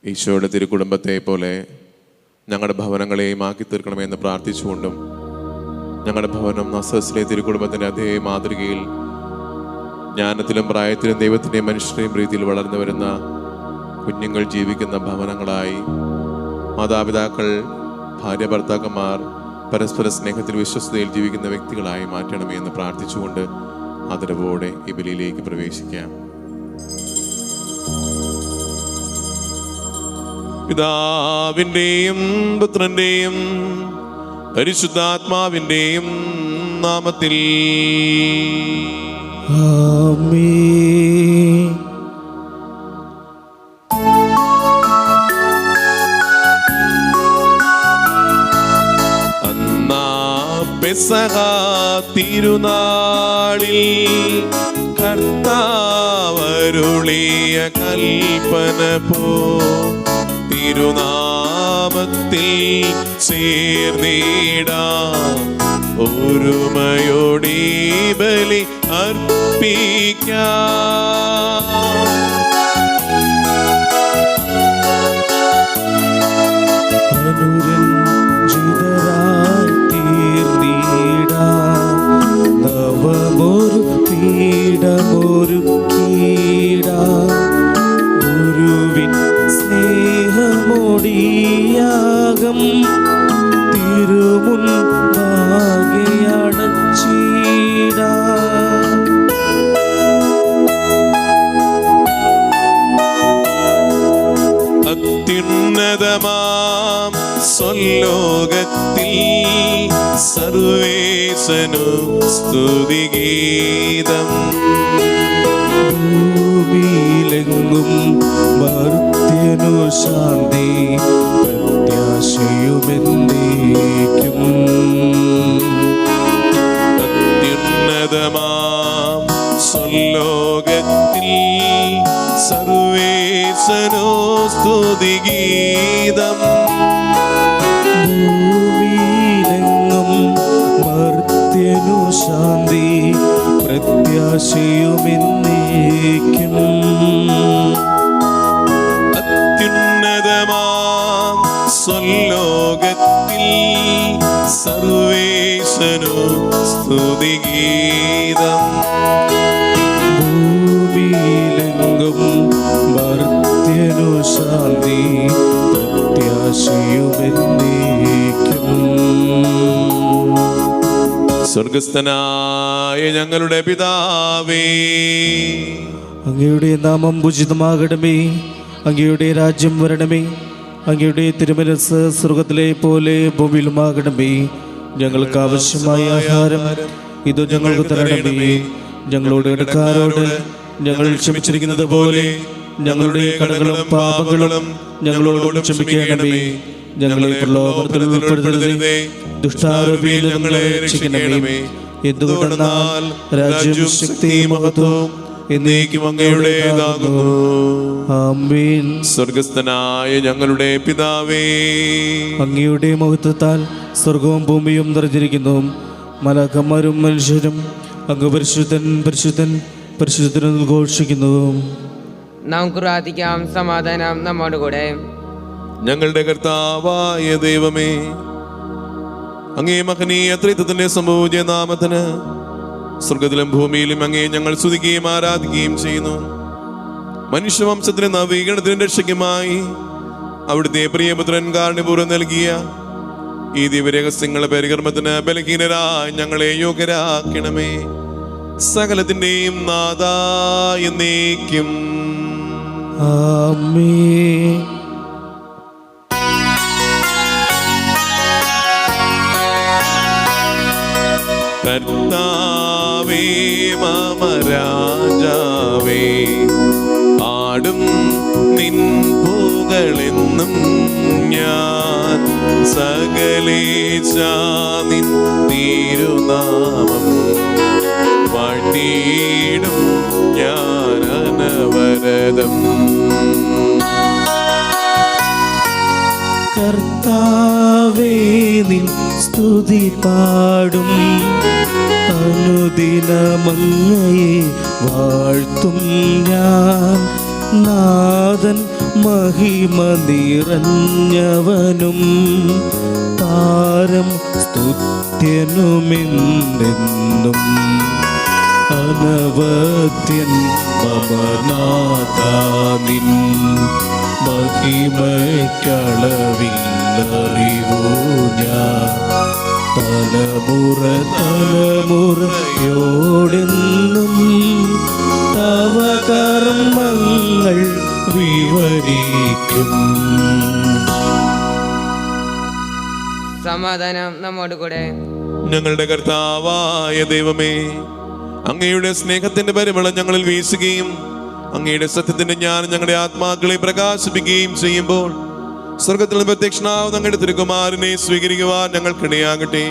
ഈശോയുടെ തിരുക്കുടുംബത്തെ പോലെ ഞങ്ങളുടെ ഭവനങ്ങളെയും ആക്കി തീർക്കണമെന്ന് പ്രാർത്ഥിച്ചുകൊണ്ടും ഞങ്ങളുടെ ഭവനം നസസിലെ തിരുക്കുടുംബത്തിൻ്റെ അതേ മാതൃകയിൽ ജ്ഞാനത്തിലും പ്രായത്തിലും ദൈവത്തിൻ്റെയും മനുഷ്യരുടെയും പ്രീതിയിൽ വളർന്നു വരുന്ന കുഞ്ഞുങ്ങൾ ജീവിക്കുന്ന ഭവനങ്ങളായി, മാതാപിതാക്കൾ, ഭാര്യ ഭർത്താക്കന്മാർ പരസ്പര സ്നേഹത്തിൽ വിശ്വസ്തയിൽ ജീവിക്കുന്ന വ്യക്തികളായി മാറ്റണമേ എന്ന് പ്രാർത്ഥിച്ചുകൊണ്ട് ആദരവോടെ ഈ ബലിയിലേക്ക് പ്രവേശിക്കാം. പിതാവിൻ്റെയും പുത്രൻ്റെയും പരിശുദ്ധാത്മാവിൻ്റെയും നാമത്തിൽ ആമേൻ. അന്നാ പെസഹ തിരുനാളിൽ കർത്താവരുളിയ കൽപ്പന പോ തിരുനാമത്തിൽ ചേർന്നിടാം, ഒരുമയോടെ ബലി അർപ്പിക്കാം. അനുരഞ്ജിതരായി തീർന്നിടാം, നവമൊരു പീഠമൊരുക്കിടാം, ഗുരുവിൻ സ്നേഹമൊടിയാകം തിരുമുൻപാകെ അടച്ചിടാം. അത്യുന്നതമാം സ്വലോകത്തിൽ സർവേശനു സ്തുതിഗീതം, ഭൂമിയിലെങ്ങും മർത്യനു ശാന്തി പ്രത്യാശയുമെന്നേക്കും. അത്യുന്നതമാം സ്വലോകത്തിൽ സർവേശനു സ്തുതിഗീതം, ഭൂമിയിലെങ്ങും മർത്യനു ശാന്തി പ്രത്യാശയുമെന്നേക്കും. അത്യുന്നതമാം സ്വലോകത്തിൽ സർവേശനു സ്തുതിഗീതം, ഭൂമിയിലെങ്ങും മർത്യനു ശാന്തി പ്രത്യാശയുമെന്നേക്കും. സ്വർഗസ്ഥനായ ഞങ്ങളുടെ പിതാവേ, അങ്ങയുടെ നാമം പൂജിതമാകണമേ, അങ്ങയുടെ രാജ്യം വരണമേ, അങ്ങയുടെ തിരുമനസ്സ് സ്വർഗത്തിലെ പോലെ ഭൂമിയിലുമാകണമേ. ഞങ്ങൾക്ക് ആവശ്യമായ ആഹാരം ഇത് ഞങ്ങൾക്ക് തരണമേ. ഞങ്ങളുടെ ഇടക്കാരോട് ഞങ്ങൾ ക്ഷമിച്ചിരിക്കുന്നത് പോലെ ഞങ്ങളുടെ കടങ്ങളും പാപങ്ങളും ഞങ്ങളോട് ക്ഷമിക്കണമേ. ഞങ്ങളെ പ്രലോഭനത്തിൽ ഉൾപ്പെടുത്തരുതേ, ദുഷ്ടാരൂപിയിൽ ഞങ്ങളെ രക്ഷിക്കണമേ. എന്തുകൊണ്ടെന്നാൽ രാജ്യവും ശക്തിയും മഹത്വവും എന്നേക്കും അങ്ങയുടേതാകുന്നു. ആമേൻ. സ്വർഗസ്ഥനായ ഞങ്ങളുടെ പിതാവേ, അങ്ങയുടെ മഹത്വത്താൽ സ്വർഗവും ഭൂമിയും നിറഞ്ഞിരിക്കുന്നു. മലാഖമാരും മനുഷ്യരും അങ്ങ് പരിശുദ്ധൻ പരിശുദ്ധൻ പരിശുദ്ധൻ ഘോഷിക്കുന്നു. നമുക്ക് പ്രാർത്ഥിക്കാം. സമാധാനം നമ്മോടുകൂടെ. ഞങ്ങളുടെ കർത്താവായ ദൈവമേ, അങ്ങേ മഹനീയ ത്രിത്വത്തിന്റെ സംഭൂജ്യ നാമത്തിന് സ്വർഗത്തിലും ഭൂമിയിലും അങ്ങേ ഞങ്ങൾ സ്തുതിക്കുകയും ആരാധിക്കുകയും ചെയ്യുന്നു. മനുഷ്യവംശത്തിന് നവീകരണത്തിന് രക്ഷയ്ക്കുമായി അവിടുത്തെ പ്രിയപുത്രൻ കാരുണ്യപൂർവ്വം നൽകിയ ഈ ദിവ്യരഹസ്യങ്ങളുടെ പരികർമ്മത്തിന് ബലഹീനരായി ഞങ്ങളെ യോഗ്യരാക്കണമേ. സകലത്തിന്റെയും നാഥാ എന്നേക്കും ആമേൻ. കർത്താവേ മമ രാജാവേ, ആടും നിൻ പുകളെന്നും ഞാൻ, സകലേശാ നിൻ തിരുനാമം വാഴ്ത്തിയിടും ഞാൻ അനവരതം. കർത്താവേ നിൻ സ്തുതി പാടും, അനുദിനമങ്ങയെ വാഴ്ത്തും ഞാൻ. നാഥൻ മഹിമ നിറഞ്ഞവനും താരം സ്തുത്യനുമെന്നെന്നും അനവദ്യൻ മമനാഥാനിൻ മഹിമയ്ക്കളവില്ലറിവൂ ഞാൻ തലമുറ തലമുറയോടെന്നും തവ കർമ്മങ്ങൾ വിവരിക്കും. സമാധാനം നമ്മോട് കൂടെ. ഞങ്ങളുടെ കർത്താവായ ദൈവമേ, അങ്ങയുടെ സ്നേഹത്തിന്റെ പരിമളം ഞങ്ങളിൽ വീശുകയും അങ്ങയുടെ സത്യത്തിന്റെ ജ്ഞാനം ഞങ്ങളുടെ ആത്മാക്കളെ പ്രകാശിപ്പിക്കുകയും ചെയ്യുമ്പോൾ സ്വർഗത്തിൽ പ്രത്യക്ഷനാവുന്ന അങ്ങയുടെ തിരുകുമാരനെ സ്വീകരിക്കുവാൻ ഞങ്ങൾക്കിടയാകട്ടെ.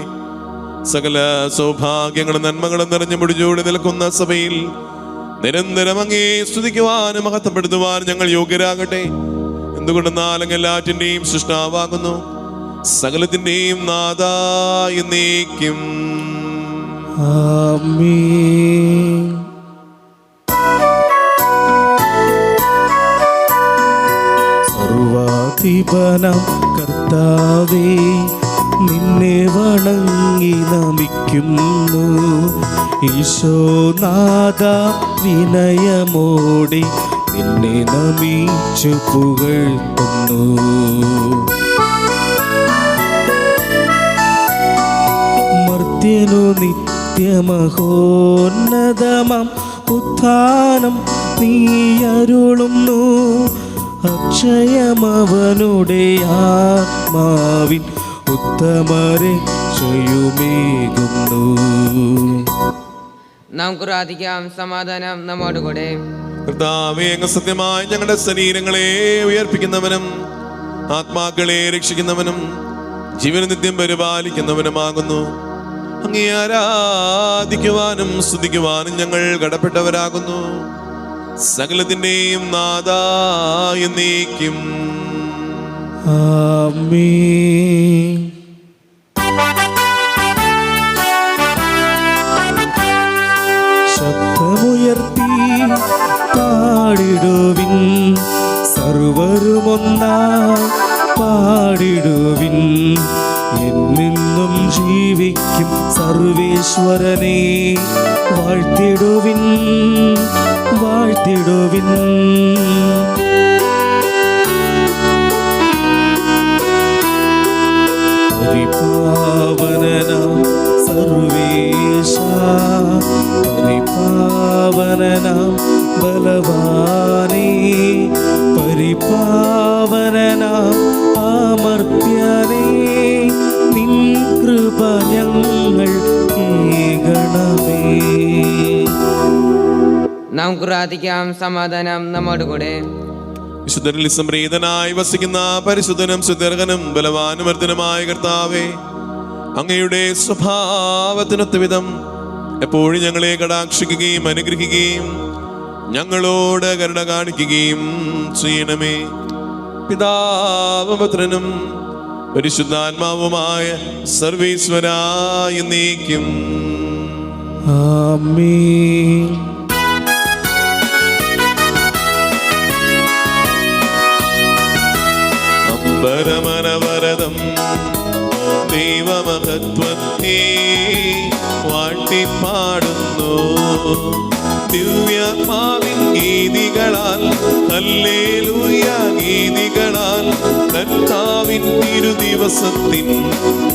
സകല സൗഭാഗ്യങ്ങളും നന്മകളും നിറഞ്ഞു മുടിച്ചോടി നിൽക്കുന്ന സഭയിൽ നിരന്തരം അങ്ങേ സ്തുതിക്കുവാനും മഹത്വപ്പെടുത്തുവാനും ഞങ്ങൾ യോഗ്യരാകട്ടെ. എന്തുകൊണ്ടെന്നാൽ അങ്ങ് എല്ലാറ്റിന്റെയും സൃഷ്ടാവാകുന്നു, സകലത്തിന്റെയും നാഥായ എന്നേക്കും. ആമേൻ. സർവാധിപനാം കർത്താവേ, നിന്നെ വണങ്ങി നമിക്കുന്നു. ഈശോനാഥ, വിനയമോടെ നിന്നെ നമിച്ചു പുകഴ്ത്തുന്നു. മർത്യനു നിത്യമഹോന്നതമാം ഉത്ഥാനം നീ അരുളുന്നു. അക്ഷയമവനുടെ ആത്മാവിൻ ഉത്തമരെ ചെയ്യുമേകുന്നു. നമുക്ക് പ്രാർത്ഥിക്കാം. സമാധാനം നമ്മോട് കൂടെ. കർത്താവേ, അങ്ങ് സത്യമായി ഞങ്ങളുടെ ശരീരങ്ങളെ ഉയർപ്പിക്കുന്നവനും ആത്മാക്കളെ രക്ഷിക്കുന്നവനും ജീവന നിത്യം പരിപാലിക്കുന്നവനുമാകുന്നു. അങ്ങേ ആരാധിക്കുവാനും സ്തുതിക്കുവാനും ഞങ്ങൾ കടപ്പെട്ടവരാകുന്നു. സകലത്തിന്റെയും നാഥായ എന്നേക്കും. ആമേൻ. ശബ്ദമുയർത്തി പാടിടുവിൻ, സർവരുമൊന്നായി പാടിടുവിൻ. എന്നെന്നും ജീവിക്കും സർവേശ്വരനെ വാഴ്ത്തിടുവിൻ, വാഴ്ത്തിടുവിൻ. പരിപാവനനാം സർവേശ, പരിപാവനനാം ബലവാനേ, പരിപാവനനാം അമർത്യനേ, നിൻ കൃപ ഞങ്ങൾ കേൾക്കണമേ. നമുക്ക് പ്രാർത്ഥിക്കാം. സമാധാനം നമ്മോട് കൂടെ. വിശുദ്ധരിൽ സംപ്രീതനായി വസിക്കുന്ന പരിശുദ്ധനും സുദീർഘനും ബലവാനും വർദ്ധനുമായ കർത്താവേ, അങ്ങയുടെ സ്വഭാവത്തിനൊത്ത വിധം എപ്പോഴും ഞങ്ങളെ കടാക്ഷിക്കുകയും അനുഗ്രഹിക്കുകയും ഞങ്ങളോട് കരുണ കാണിക്കുകയും ചെയ്യണമേ. പിതാവും പുത്രനും പരിശുദ്ധാത്മാവുമായ സർവേശ്വരായ എന്നേക്കും. ആമേൻ. അമ്പരമനവരതം ദൈവമഹത്വത്തെ വാഴ്ത്തിപ്പാടുന്നു. ദിവ്യാത്മാവിൻ ഗീതികളാൽ ഹല്ലേലൂയ ഗീതികളാൽ കർത്താവിൻ തിരുദിവസത്തിൻ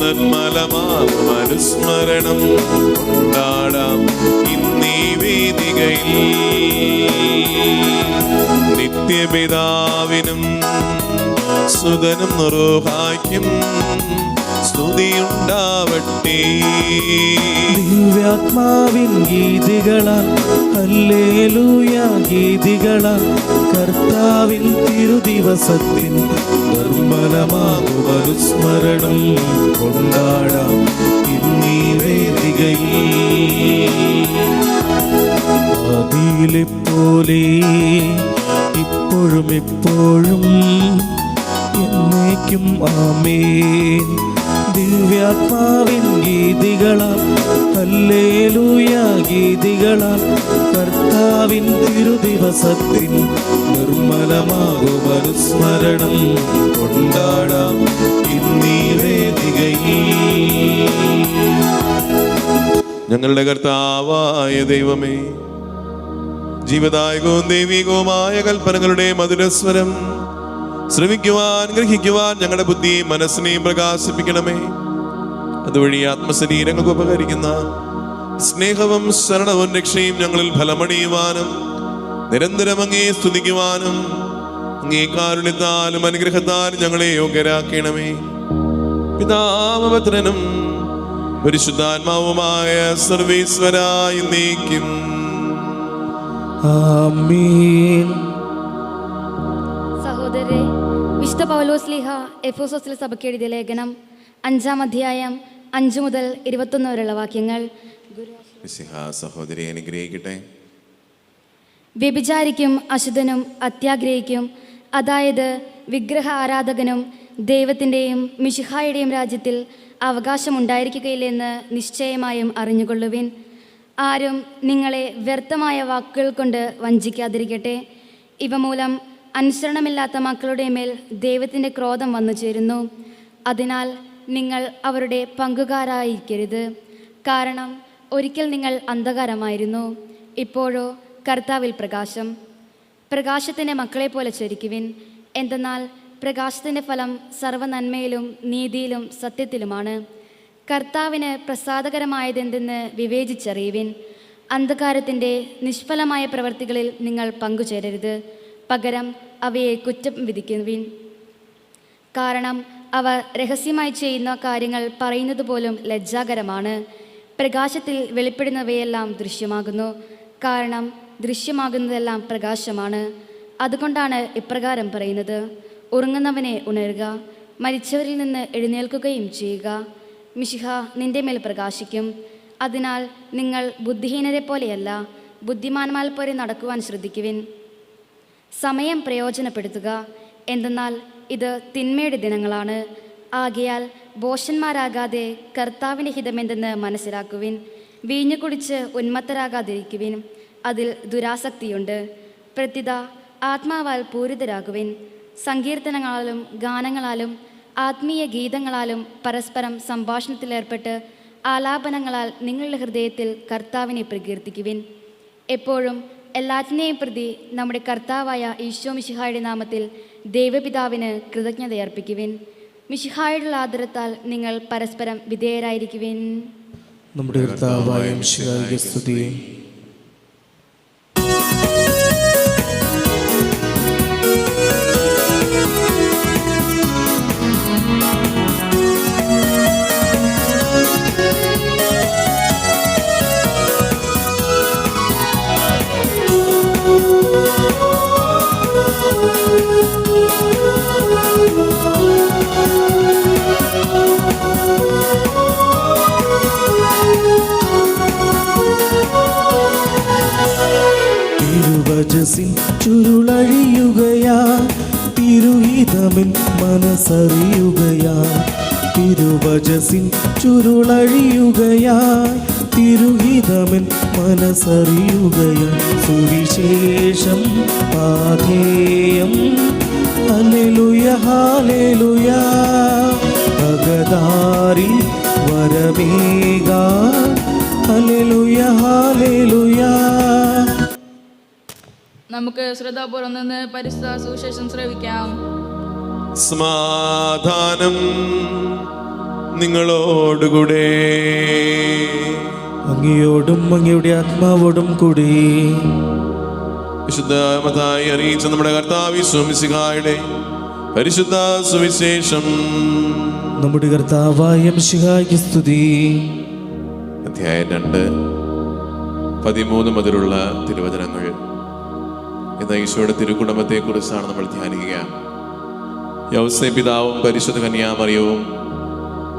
നിർമ്മലമാം അനുസ്മരണം കൊണ്ടാടാം ഇന്നീ വേദികയിൽ. നിത്യപിതാവിനും സുതനും റൂഹായ്ക്കും സ്തുതിയുണ്ടാവട്ടെ. ദിവ്യാത്മാവിൻ ഗീതികളാൽ ഹല്ലേലൂയ ഗീതികളാൽ കർത്താവിൻ തിരുദിവസത്തിൻ നിർമ്മലമാകും അനുസ്മരണം കൊണ്ടാടാം ഇന്നീ വേദികയിൽ. അതിലെ പോലെ ഇപ്പോഴും എപ്പോഴും എന്നേക്കും ആമേൻ. ദിവ്യാത്മാവിൻ ഗീതികളാൽ ഹല്ലേലൂയ ഗീതികളാൽ കർത്താവിൻ തിരുദിവസത്തിൽ നിർമ്മലമാകും അനുസ്മരണം കൊണ്ടാടാം ഇന്നീ വേദികയിൽ. ഞങ്ങളുടെ കർത്താവായ ദൈവമേ, ജീവദായകവും ദൈവികവുമായ കൽപ്പനകളുടെ മധുരസ്വരം ശ്രവിക്കുവാൻ ഗ്രഹിക്കുവാൻ ഞങ്ങളുടെ ബുദ്ധിയും മനസ്സിനെയും പ്രകാശിപ്പിക്കണമേ. അതുവഴി ആത്മശരീരങ്ങൾക്ക് ഉപകരിക്കുന്ന സ്നേഹവും ശരണവും രക്ഷയും ഞങ്ങളിൽ ഫലമണിയുവാനും നിരന്തരം അങ്ങേ സ്തുതിക്കുവാനും അങ്ങേ കാരുണ്യത്താലും അനുഗ്രഹത്താലും ഞങ്ങളെ യോഗ്യരാക്കണമേ. പിതാമപുത്രനും പരിശുദ്ധാത്മാവുമായ സർവേശ്വരായ നീക്കും. ആമേൻ. സഹോദരരെ, വിശുദ്ധ പൗലോസ്ലീഹ എഫെസോസിലെ സഭയ്ക്ക് എഴുതിയ ലേഖനം 5-ാം അധ്യായം 5 മുതൽ 21 വരെയുള്ള വാക്യങ്ങൾ. സഹോദരി അനുഗ്രഹിക്കട്ടെ. വ്യഭിചാരിക്കും അശുദ്ധനും അത്യാഗ്രഹിക്കും, അതായത് വിഗ്രഹ ആരാധകനും ദൈവത്തിൻ്റെയും മിശിഹായുടെയും രാജ്യത്തിൽ അവകാശമുണ്ടായിരിക്കുകയില്ലെന്ന് നിശ്ചയമായും അറിഞ്ഞുകൊള്ളുവിൻ. ആരും നിങ്ങളെ വ്യർത്ഥമായ വാക്കുകൾ കൊണ്ട് വഞ്ചിക്കാതിരിക്കട്ടെ. ഇവ മൂലം അനുസരണമില്ലാത്ത മക്കളുടെ മേൽ ദൈവത്തിൻ്റെ ക്രോധം വന്നു ചേരുന്നു. അതിനാൽ നിങ്ങൾ അവരുടെ പങ്കുകാരായിരിക്കരുത്. കാരണം ഒരിക്കൽ നിങ്ങൾ അന്ധകാരമായിരുന്നു, ഇപ്പോഴോ കർത്താവിൽ പ്രകാശം. പ്രകാശത്തിൻ്റെ മക്കളെ പോലെ ചരിക്കുവിൻ. എന്തെന്നാൽ പ്രകാശത്തിൻ്റെ ഫലം സർവ്വനന്മയിലും നീതിയിലും സത്യത്തിലുമാണ്. കർത്താവിന് പ്രസാദകരമായതെന്തെന്ന് വിവേചിച്ചറിയുവിൻ. അന്ധകാരത്തിൻ്റെ നിഷ്ഫലമായ പ്രവർത്തികളിൽ നിങ്ങൾ പങ്കുചേരരുത്, പകരം അവയെ കുറ്റം വിധിക്കുവിൻ. കാരണം അവ രഹസ്യമായി ചെയ്യുന്ന കാര്യങ്ങൾ പറയുന്നത് പോലും ലജ്ജാകരമാണ്. പ്രകാശത്തിൽ വെളിപ്പെടുന്നവയെല്ലാം ദൃശ്യമാകുന്നു, കാരണം ദൃശ്യമാകുന്നതെല്ലാം പ്രകാശമാണ്. അതുകൊണ്ടാണ് ഇപ്രകാരം പറയുന്നത്: ഉറങ്ങുന്നവനെ ഉണരുക, മരിച്ചവരിൽ നിന്ന് എഴുന്നേൽക്കുകയും ചെയ്യുക. മിശിഹ നിന്റെ മേൽ പ്രകാശിക്കും. അതിനാൽ നിങ്ങൾ ബുദ്ധിഹീനരെ പോലെയല്ല, ബുദ്ധിമാന്മാർ പോലെ നടക്കുവാൻ ശ്രദ്ധിക്കുവിൻ. സമയം പ്രയോജനപ്പെടുത്തുക, എന്തെന്നാൽ ഇത് തിന്മയുടെ ദിനങ്ങളാണ്. ആകയാൽ ഭോഷന്മാരാകാതെ കർത്താവിൻ്റെ ഹിതമെന്തെന്ന് മനസ്സിലാക്കുവിൻ. വീഞ്ഞു കുടിച്ച് ഉന്മത്തരാകാതിരിക്കുവിൻ, അതിൽ ദുരാസക്തിയുണ്ട്. പ്രത്യുത ആത്മാവാൽ പൂരിതരാകുവിൻ. സങ്കീർത്തനങ്ങളാലും ഗാനങ്ങളാലും ആത്മീയ ഗീതങ്ങളാലും പരസ്പരം സംഭാഷണത്തിലേർപ്പെട്ട് ആലാപനങ്ങളാൽ നിങ്ങളുടെ ഹൃദയത്തിൽ കർത്താവിനെ പ്രകീർത്തിക്കുവിൻ. എപ്പോഴും എല്ലാറ്റിനെയും പ്രതി നമ്മുടെ കർത്താവായ ഈശോ മിശിഹായുടെ നാമത്തിൽ ദൈവപിതാവിന് കൃതജ്ഞതയർപ്പിക്കുവിൻ. മിശിഹായുടെ ആദരത്താൽ നിങ്ങൾ പരസ്പരം വിധേയരായിരിക്കുവിൻ. നമ്മുടെ കർത്താവായ മിശിഹായ്ക്ക് സ്തുതി. തിരുവചസിൻ ചുരുളഴിയുകയാ, തിരുഹിതമിൻ മനസ്സറിയുകയാ. തിരുവചസിൻ ചുരുളഴിയുകയാ, തിരുഹിതമിൻ മനസ്സറിയുകയാ. സുവിശേഷം പാഥേയം ഹല്ലേലൂയ ഹല്ലേലൂയ. ഭഗതാരി വരമേക ഹല്ലേലൂയ ഹല്ലേലൂയ. നമുക്ക് ശ്രദ്ധാപൂർവം നിന്ന് പരിശുദ്ധ സുവിശേഷം ശ്രവിക്കാം. സമാധാനം നിങ്ങളോടുകൂടെ. അങ്ങയോടും അങ്ങയുടെ ആത്മാവോടും കൂടി. വിശുദ്ധ മത്തായി അറിയിച്ച നമ്മുടെ കർത്താവ് ഈശോ മിശിഹായുടെ പരിശുദ്ധ സുവിശേഷം. നമ്മുടെ കർത്താവായ മിശിഹായ്ക്ക് സ്തുതി. അധ്യായം 2, 13 മുതലുള്ള തിരുവചനങ്ങൾ. ഇന്ന് ഈശോയുടെ തിരുക്കുടുംബത്തെ കുറിച്ചാണ് നമ്മൾ ധ്യാനിക്കുക. യൗസേ പിതാവും പരിശുദ്ധ കന്യാമറിയവും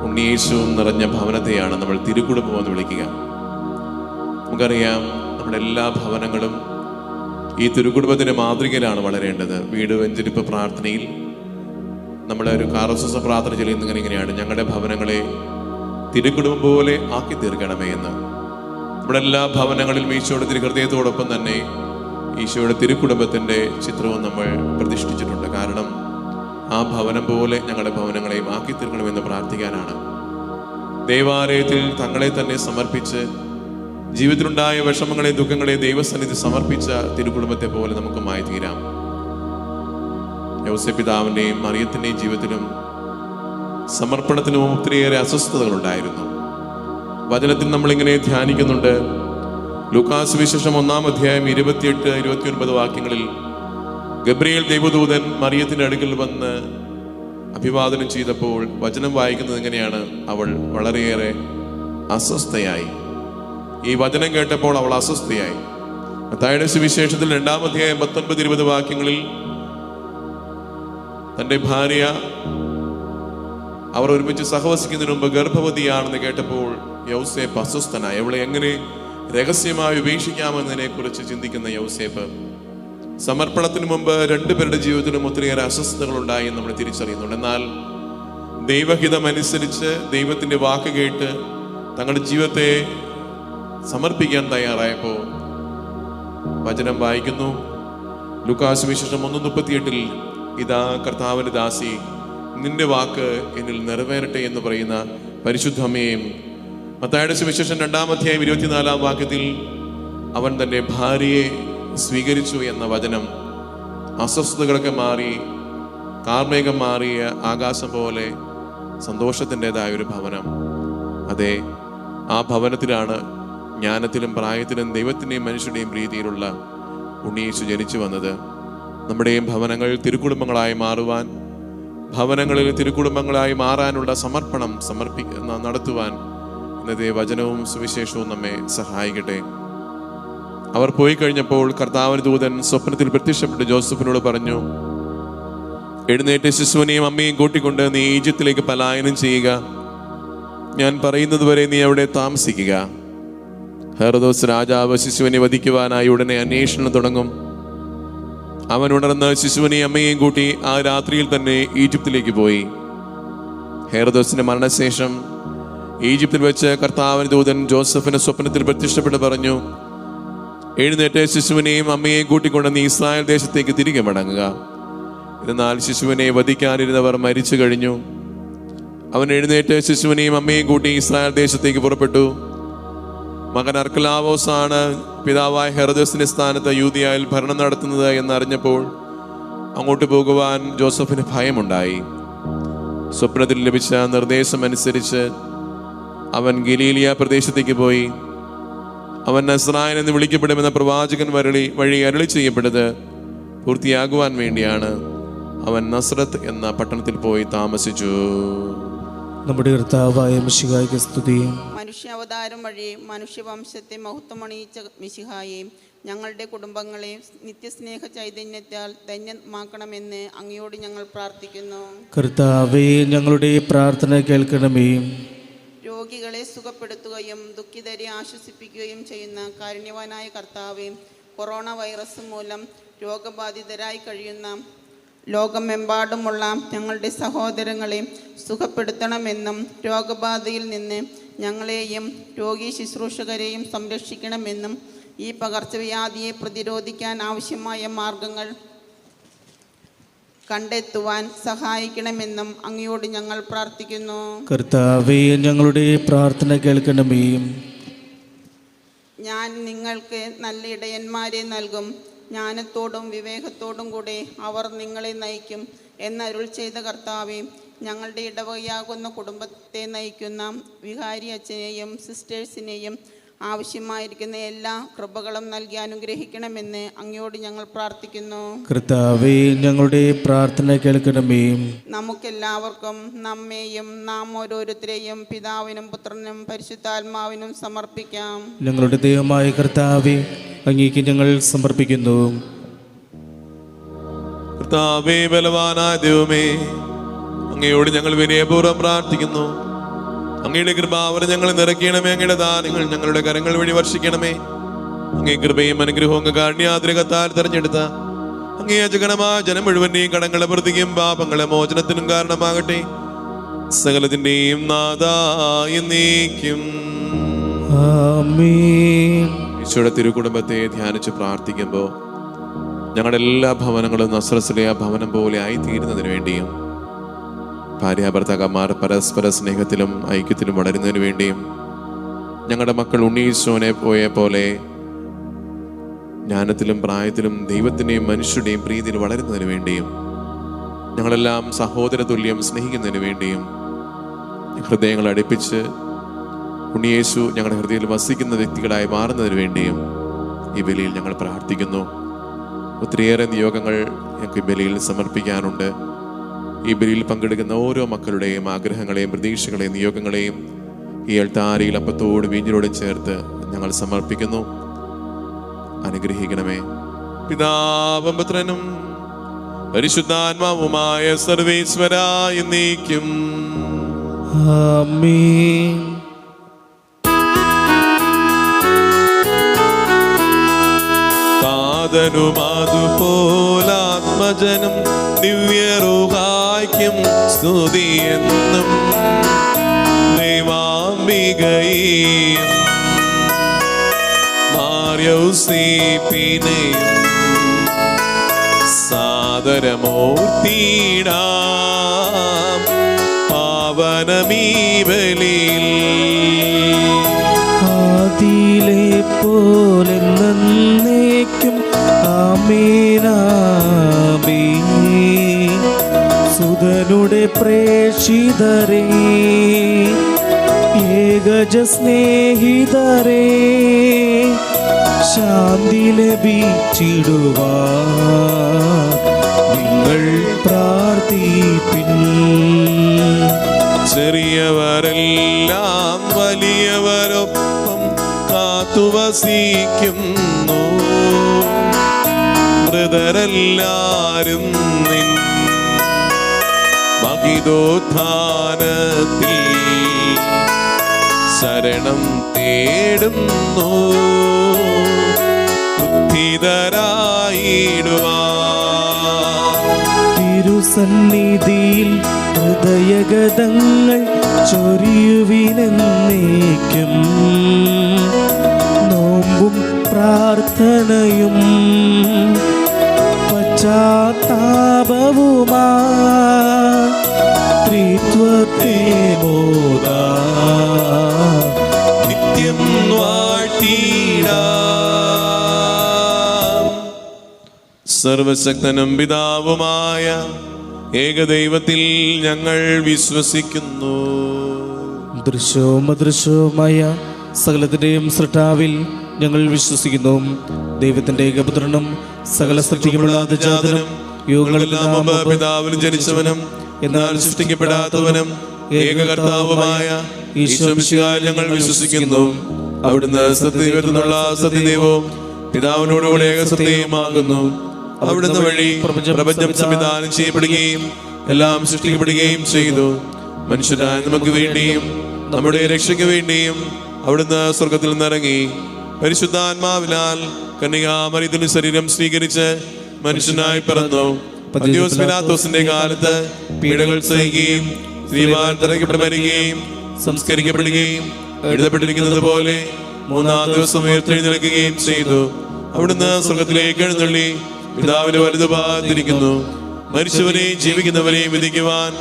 ഉണ്ണിയേശുവും നിറഞ്ഞ ഭവനത്തെയാണ് നമ്മൾ തിരുക്കുടുംബം എന്ന് വിളിക്കുക. നമുക്കറിയാം, നമ്മുടെ എല്ലാ ഭവനങ്ങളും ഈ തിരുക്കുടുംബത്തിന്റെ മാതൃകയിലാണ് വളരേണ്ടത്. വീട് വെഞ്ചരിപ്പ് പ്രാർത്ഥനയിൽ നമ്മളൊരു കാറസസ പ്രാർത്ഥന ചെല്ലുന്ന ഇങ്ങനെയാണ്: ഞങ്ങളുടെ ഭവനങ്ങളെ തിരുക്കുടുംബം പോലെ ആക്കി തീർക്കണമേ എന്ന്. നമ്മുടെ എല്ലാ ഭവനങ്ങളിലും ഈശോയുടെ തിരുഹൃദയത്തോടൊപ്പം തന്നെ ഈശോയുടെ തിരുക്കുടുംബത്തിൻ്റെ ചിത്രവും നമ്മൾ പ്രതിഷ്ഠിച്ചിട്ടുണ്ട്. കാരണം ആ ഭവനം പോലെ ഞങ്ങളുടെ ഭവനങ്ങളെയും ആക്കി തീർക്കണമെന്ന് പ്രാർത്ഥിക്കാനാണ്. ദേവാലയത്തിൽ തങ്ങളെ തന്നെ സമർപ്പിച്ച് ജീവിതത്തിലുണ്ടായ വിഷമങ്ങളെ ദുഃഖങ്ങളെ ദൈവസന്നിധി സമർപ്പിച്ച തിരുക്കുടുംബത്തെ പോലെ നമുക്കുമായി തീരാം. യൗസേപ്പ് പിതാവിൻ്റെയും മറിയത്തിൻ്റെയും ജീവിതത്തിലും സമർപ്പണത്തിനും ഒത്തിരിയേറെ അസ്വസ്ഥതകളുണ്ടായിരുന്നു. വചനത്തിൽ നമ്മളിങ്ങനെ ധ്യാനിക്കുന്നുണ്ട്. ലൂക്കാസ് വിശേഷം 1-ാം അധ്യായം 28-29 വാക്യങ്ങളിൽ ഗബ്രിയേൽ ദൈവദൂതൻ മറിയത്തിൻ്റെ അടുക്കൽ വന്ന് അഭിവാദനം ചെയ്തപ്പോൾ വചനം വായിക്കുന്നത് എങ്ങനെയാണ്: അവൾ വളരെയേറെ അസ്വസ്ഥയായി. ഈ വചനം കേട്ടപ്പോൾ അവൾ അസ്വസ്ഥയായി. മത്തായിയുടെ സുവിശേഷത്തിൽ 2-ാം അധ്യായം 19-20 വാക്യങ്ങളിൽ തൻ്റെ ഭാര്യ അവർ ഒരുമിച്ച് സഹവസിക്കുന്നതിന് മുമ്പ് ഗർഭവതിയാണെന്ന് കേട്ടപ്പോൾ യൗസേപ്പ് അസ്വസ്ഥനായി. അവളെ എങ്ങനെ രഹസ്യമായി ഉപേക്ഷിക്കാമെന്നതിനെ കുറിച്ച് ചിന്തിക്കുന്ന യൗസേപ്പ് സമർപ്പണത്തിന് മുമ്പ് രണ്ടുപേരുടെ ജീവിതത്തിലും ഒത്തിരിയേറെ അസ്വസ്ഥതകൾ ഉണ്ടായി എന്ന് നമ്മൾ തിരിച്ചറിയുന്നുണ്ട്. എന്നാൽ ദൈവഹിതം അനുസരിച്ച് ദൈവത്തിൻ്റെ വാക്ക് കേട്ട് തങ്ങളുടെ ജീവിതത്തെ സമർപ്പിക്കാൻ തയ്യാറായപ്പോൾ വചനം വായിക്കുന്നു. ലൂക്കാസ് വിശേഷം 1:38 ഇതാ കർത്താവിൻ്റെ ദാസി, നിന്റെ വാക്ക് എന്നിൽ നിറവേറട്ടെ എന്ന് പറയുന്ന പരിശുദ്ധ അമ്മയും. മത്തായിയുടെ സുവിശേഷം 2-ാം അധ്യായം 24-ാം വാക്യത്തിൽ അവൻ തൻ്റെ ഭാര്യയെ സ്വീകരിച്ചു എന്ന വചനം അസ്വസ്ഥതകളൊക്കെ മാറി, കാർമേഘം മാറിയ ആകാശം പോലെ സന്തോഷത്തിൻ്റെതായ ഒരു ഭവനം. അതെ, ആ ഭവനത്തിലാണ് ജ്ഞാനത്തിലും പ്രായത്തിലും ദൈവത്തിൻ്റെയും മനുഷ്യരുടെയും പ്രീതിയിലുള്ള ഉണ്ണിയേശു ജനിച്ചു വന്നത്. നമ്മുടെയും ഭവനങ്ങൾ തിരുക്കുടുംബങ്ങളായി മാറുവാൻ, ഭവനങ്ങളിൽ തിരുക്കുടുംബങ്ങളായി മാറാനുള്ള സമർപ്പണം നടത്തുവാൻ ഇന്നത്തെ വചനവും സുവിശേഷവും നമ്മെ സഹായിക്കട്ടെ. അവർ പോയി കഴിഞ്ഞപ്പോൾ കർത്താവിന്റെ ദൂതൻ സ്വപ്നത്തിൽ പ്രത്യക്ഷപ്പെട്ട് ജോസഫിനോട് പറഞ്ഞു: എഴുന്നേറ്റ് ശിശുവിനെയും അമ്മയും കൂട്ടിക്കൊണ്ട് നീ ഈജിപ്തിലേക്ക് പലായനം ചെയ്യുക. ഞാൻ പറയുന്നത് വരെ നീ അവിടെ താമസിക്കുക. ഹെറോദോസ് രാജാവ് ശിശുവിനെ വധിക്കുവാനായി ഉടനെ അന്വേഷണം തുടങ്ങും. അവൻ ഉണർന്ന് ശിശുവിനെയും അമ്മയെയും കൂട്ടി ആ രാത്രിയിൽ തന്നെ ഈജിപ്തിലേക്ക് പോയി. ഹെറോദോസിന്റെ മരണശേഷം ഈജിപ്തിൽ വെച്ച് കർത്താവിന്റെ ദൂതൻ ജോസഫിന് സ്വപ്നത്തിൽ പ്രത്യക്ഷപ്പെട്ട് പറഞ്ഞു: എഴുന്നേറ്റ് ശിശുവിനെയും അമ്മയെയും കൂട്ടിക്കൊണ്ട് നീ ഇസ്രായേൽ ദേശത്തേക്ക് തിരികെ മടങ്ങുക. എന്നാൽ ശിശുവിനെ വധിക്കാനിരുന്നവർ മരിച്ചു കഴിഞ്ഞു. അവൻ എഴുന്നേറ്റ് ശിശുവിനെയും അമ്മയെയും കൂട്ടി ഇസ്രായേൽ ദേശത്തേക്ക് പുറപ്പെട്ടു. മകൻ അർക്കലാവോസ് ആണ് പിതാവായ ഹെറോദോസിന്റെ സ്ഥാനത്ത് യൂദയായിൽ ഭരണം നടത്തുന്നത് എന്നറിഞ്ഞപ്പോൾ അങ്ങോട്ട് പോകുവാൻ ജോസഫിന് ഭയമുണ്ടായി. സ്വപ്നത്തിൽ ലഭിച്ച നിർദ്ദേശമനുസരിച്ച് അവൻ ഗലീലിയ പ്രദേശത്തേക്ക് പോയി. അവൻ നസ്രായൻ എന്ന് വിളിക്കപ്പെടുമെന്ന പ്രവാചകൻ വഴി അരുളി ചെയ്യപ്പെട്ടത് പൂർത്തിയാകുവാൻ വേണ്ടിയാണ് അവൻ നസ്രത്ത് എന്ന പട്ടണത്തിൽ പോയി താമസിച്ചു. നമ്മുടെ കർത്താവായ മിശിഹായ്ക്ക് സ്തുതി. മനുഷ്യാവതാരം വഴി മനുഷ്യവംശത്തെ മഹത്വമണിയിച്ച മിശിഹായെ ഞങ്ങളുടെ കുടുംബങ്ങളെ നിത്യസ്നേഹ ചൈതന്യത്താൽ ധന്യമാക്കണമെന്ന് അങ്ങയോട് ഞങ്ങൾ പ്രാർത്ഥിക്കുന്നു. കർത്താവേ, ഞങ്ങളുടെ പ്രാർത്ഥന കേൾക്കണമേ. രോഗികളെ സുഖപ്പെടുത്തുകയും ദുഃഖിതരെ ആശ്വസിപ്പിക്കുകയും ചെയ്യുന്ന കാരുണ്യവാനായ കർത്താവേ, കൊറോണ വൈറസ് മൂലം രോഗബാധിതരായി കഴിയുന്ന ലോകമെമ്പാടുമുള്ള ഞങ്ങളുടെ സഹോദരങ്ങളെ സുഖപ്പെടുത്തണമെന്നും രോഗബാധയിൽ നിന്ന് ഞങ്ങളെയും രോഗി ശുശ്രൂഷകരെയും സംരക്ഷിക്കണമെന്നും ഈ പകർച്ചവ്യാധിയെ പ്രതിരോധിക്കാൻ ആവശ്യമായ മാർഗങ്ങൾ കണ്ടെത്തുവാൻ സഹായിക്കണമെന്നും അങ്ങയോട് ഞങ്ങൾ പ്രാർത്ഥിക്കുന്നു. കർത്താവേ, ഞങ്ങളുടെ പ്രാർത്ഥന കേൾക്കണമേ. ഞാൻ നിങ്ങൾക്ക് നല്ല ഇടയന്മാരെ നൽകും, ജ്ഞാനത്തോടും വിവേകത്തോടും കൂടെ അവർ നിങ്ങളെ നയിക്കും എന്നരുൾ ചെയ്ത കർത്താവേ, ഞങ്ങളുടെ ഇടവകയാകുന്ന കുടുംബത്തെ നയിക്കുന്ന വികാരി അച്ഛനെയും സിസ്റ്റേഴ്സിനെയും ആവശ്യമായിരിക്കുന്ന എല്ലാ കൃപകളും നൽകി അനുഗ്രഹിക്കണമെന്ന് അങ്ങയോട് ഞങ്ങൾ പ്രാർത്ഥിക്കുന്നു. കർത്താവേ, ഞങ്ങളുടെ പ്രാർത്ഥന കേൾക്കണമേ. നമുക്കെല്ലാവർക്കും നമ്മെയും നാം ഓരോരുത്തരെയും പിതാവിനും പുത്രനും പരിശുദ്ധാത്മാവിനും സമർപ്പിക്കാം. ഞങ്ങളുടെ ദൈവമായ കർത്താവേ, അങ്ങേക്ക് ഞങ്ങൾ സമർപ്പിക്കുന്നു. കർത്താവേ, ബലവാനായ ദൈവമേ, അങ്ങയോട് ഞങ്ങൾ വിനയപൂർവ്വം പ്രാർത്ഥിക്കുന്നു. അങ്ങയുടെ കൃപാവരം ഞങ്ങളെ നിറയ്ക്കണമേ. അങ്ങയുടെ ദാനങ്ങൾ ഞങ്ങളുടെ കരങ്ങൾ വഴി വർഷിക്കണമേ. അങ്ങേ കൃപയും അനുഗ്രഹവും കാരുണ്യാതിരകത്താൽ തെരഞ്ഞെടുത്ത അങ്ങേ അജഗണമായ ജനം മുഴുവന്റെയും കടങ്ങളെ പ്രതിക്കും പാപങ്ങളെ മോചനത്തിനും കാരണമാകട്ടെ. സകലത്തിന്റെയും നാഥായ നീക്കും. ആമേൻ. ഈശോയുടെ തിരുക്കുടുംബത്തെ ധ്യാനിച്ച് പ്രാർത്ഥിക്കുമ്പോൾ ഞങ്ങളുടെ എല്ലാ ഭവനങ്ങളും നസ്രസിലെ ആ ഭവനം പോലെ ആയിത്തീരുന്നതിന് വേണ്ടിയും ഭാര്യാഭർത്താക്കന്മാർ പരസ്പര സ്നേഹത്തിലും ഐക്യത്തിലും വളരുന്നതിന് വേണ്ടിയും ഞങ്ങളുടെ മക്കൾ ഉണ്ണീശോനെ പോലെ ജ്ഞാനത്തിലും പ്രായത്തിലും ദൈവത്തിൻ്റെയും മനുഷ്യരുടെയും പ്രീതിയിൽ വളരുന്നതിന് വേണ്ടിയും ഞങ്ങളെല്ലാം സഹോദര തുല്യം സ്നേഹിക്കുന്നതിന് വേണ്ടിയും ഹൃദയങ്ങൾ അടുപ്പിച്ച് ഉണ്ണിയേശു ഞങ്ങളുടെ ഹൃദയത്തിൽ വസിക്കുന്ന വ്യക്തികളായി മാറുന്നതിന് വേണ്ടിയും ഈ ബലിയിൽ ഞങ്ങൾ പ്രാർത്ഥിക്കുന്നു. ഒത്തിരിയേറെ നിയോഗങ്ങൾ ഞങ്ങൾക്ക് ഈ ബലിയിൽ സമർപ്പിക്കാനുണ്ട്. ഈ ബലിയിൽ പങ്കെടുക്കുന്ന ഓരോ മക്കളുടെയും ആഗ്രഹങ്ങളെയും പ്രതീക്ഷകളെയും നിയോഗങ്ങളെയും ഈ അൾത്താരയിൽ അപ്പത്തോട് വീഞ്ഞിനോടും ചേർത്ത് ഞങ്ങൾ സമർപ്പിക്കുന്നു. അനുഗ്രഹിക്കണമേ. പിതാവും പുത്രനും പരിശുദ്ധാത്മാവുമായ സർവേശ്വരായ എന്നേക്കും. ആമേൻ. താതനും അതുപോലാത്മജനും ദിവ്യറുഹായ്ക്കും സ്തുതിയെന്നും ദൈവാംബികയും മാർയൗസേപ്പിനെയും സാദരമൂർത്തിയിടാം പാവനമീ ബലിയിൽ. ആദിയിലെ പോലെ നന്നേക്കും. ആമേനാമേൻ. സുതനുടെ പ്രേഷിതരേ, ഏകജ സ്നേഹിതരേ, ശാന്തി ലഭിച്ചിടുവാൻ നിങ്ങൾ പ്രാർത്ഥിപ്പിൻ. ചെറിയവരെല്ലാം വലിയവരൊപ്പം കാത്തുവസിക്കുന്നു. മൃതരെല്ലാരും നിൻ മഹിതോത്ഥാനത്തിൽ ശരണം തേടുന്നു. ഉദ്ധിതരായിടുവാൻ തിരുസന്നിധിയിൽ ഹൃദയഗതങ്ങൾ ചൊരിയുവിനെന്നേക്കും. നോമ്പും പ്രാർത്ഥനയും പശ്ചാത്താപവുമാ ത്രിത്വത്തെ മോദാ നിത്യം വാഴ്ത്തിടാം. സർവശക്തനും പിതാവുമായ ഏകദൈവത്തിൽ ഞങ്ങൾ വിശ്വസിക്കുന്നു. ദൃശ്യവും അദൃശ്യവുമായ സകലത്തിന്റെയും സൃഷ്ടാവിൽ ഞങ്ങൾ വിശ്വസിക്കുന്നു. ദൈവത്തിന്റെ ഏകപുത്രനും സകല സൃഷ്ടിക്കുമുള്ള അതിജാതനും യുഗങ്ങളെല്ലാം മുമ്പ് പിതാവിനും ജനിച്ചവനും എന്നാൽ സൃഷ്ടിക്കപ്പെടാത്തവനും ഏകകർത്താവുമായ ഈശോമിശിഹായിൽ ഞങ്ങൾ വിശ്വസിക്കുന്നു. അവിടുന്ന് സത്യദൈവത്തിനുള്ള സത്യദൈവവും പിതാവിനോടുകൂടെ ഏകസത്യവുമാകുന്നു. അവിടുന്ന് വഴി പ്രപഞ്ചം സംവിധാനം ചെയ്യപ്പെടുകയും എല്ലാം സൃഷ്ടിക്കപ്പെടുകയും ചെയ്തു. മനുഷ്യരായ നമുക്ക് വേണ്ടിയും നമ്മുടെ രക്ഷയ്ക്ക് വേണ്ടിയും അവിടുന്ന് സ്വർഗത്തിൽ നിന്നിറങ്ങി പരിശുദ്ധാത്മാവിനാൽ കന്യകാമറിയത്തിന്റെ ശരീരം സ്വീകരിച്ച് മനുഷ്യനായി പിറന്നു. പന്തിയോസ് പിലാത്തോസിന്റെ കാലത്ത് പീഡകൾ സഹിക്കുകയും സ്ത്രീവാൻ തറയ്ക്കപ്പെട്ട് മരിക്കുകയും സംസ്കരിക്കപ്പെടുകയും എഴുതപ്പെട്ടിരിക്കുന്നത് പോലെ മൂന്നാം ദിവസം ഉയർത്തെഴുന്നേൽക്കുകയും ചെയ്തു. അവിടുന്ന് സ്വർഗത്തിലേക്ക് എഴുന്നള്ളി പിതാവിന്റെ വലതുഭാഗത്തിരിക്കുന്നു. മരിച്ചവരെയും ജീവിക്കുന്നവരെയും വിധിക്കുവാൻ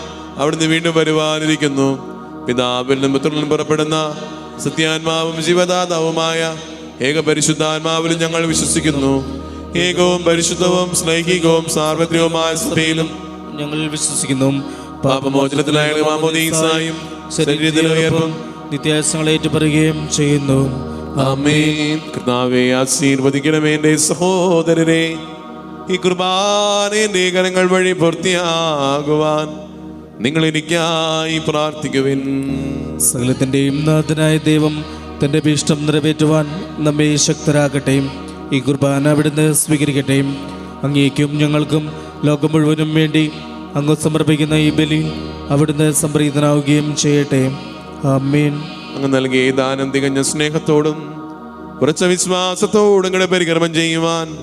അവിടുന്ന് വീണ്ടും വരുവാനിരിക്കുന്നു. പിതാവിൽ നിന്നും പുത്രനിൽ പുറപ്പെടുന്ന സത്യാത്മാവും ജീവദാതാവുമായ ഏക പരിശുദ്ധാത്മാവിലും ഞങ്ങൾ വിശ്വസിക്കുന്നു. ഏകവും പരിശുദ്ധവും സ്നേഹികവും സാർവത്രികവുമായ സഭയിലും ഞങ്ങൾ വിശ്വസിക്കുന്നു. പാപമോചനത്തിനായ മാമോദീസായും ശരീരത്തിലെ ഉയർപ്പും നിത്യാസങ്ങളെ ഏറ്റുപറയുകയും ചെയ്യുന്നു. ആമേൻ. കർത്താവേ, ആശീർവദിക്കണമേ എന്റെ സഹോദരരെ. ഈ കുർബാന എന്റെ കരങ്ങൾ വഴി പൂർത്തിയാകുവാൻ നിങ്ങൾ എനിക്കായി പ്രാർത്ഥിക്കുവിൻ. സകലത്തിന്റെയും നാഥനായ ദൈവം തന്റെ ഭീഷ്ടം നിറവേറ്റുവാൻ നമ്മെ ശക്തരാകട്ടെ. ഈ കുർബാന അവിടുന്ന് സ്വീകരിക്കട്ടെ. അങ്ങേക്കും ഞങ്ങൾക്കും ലോകം മുഴുവനും വേണ്ടി അങ്ങ് സമർപ്പിക്കുന്ന ഈ ബലി അവിടുന്ന് സംപ്രീതനാവുകയും ചെയ്യട്ടെ. ആമേൻ. അങ്ങ് നൽകിയ ഈ ദാനം തികഞ്ഞ സ്നേഹത്തോടും ഉറച്ച വിശ്വാസത്തോടും കൂടെ പരികർമ്മം ചെയ്യുവാൻ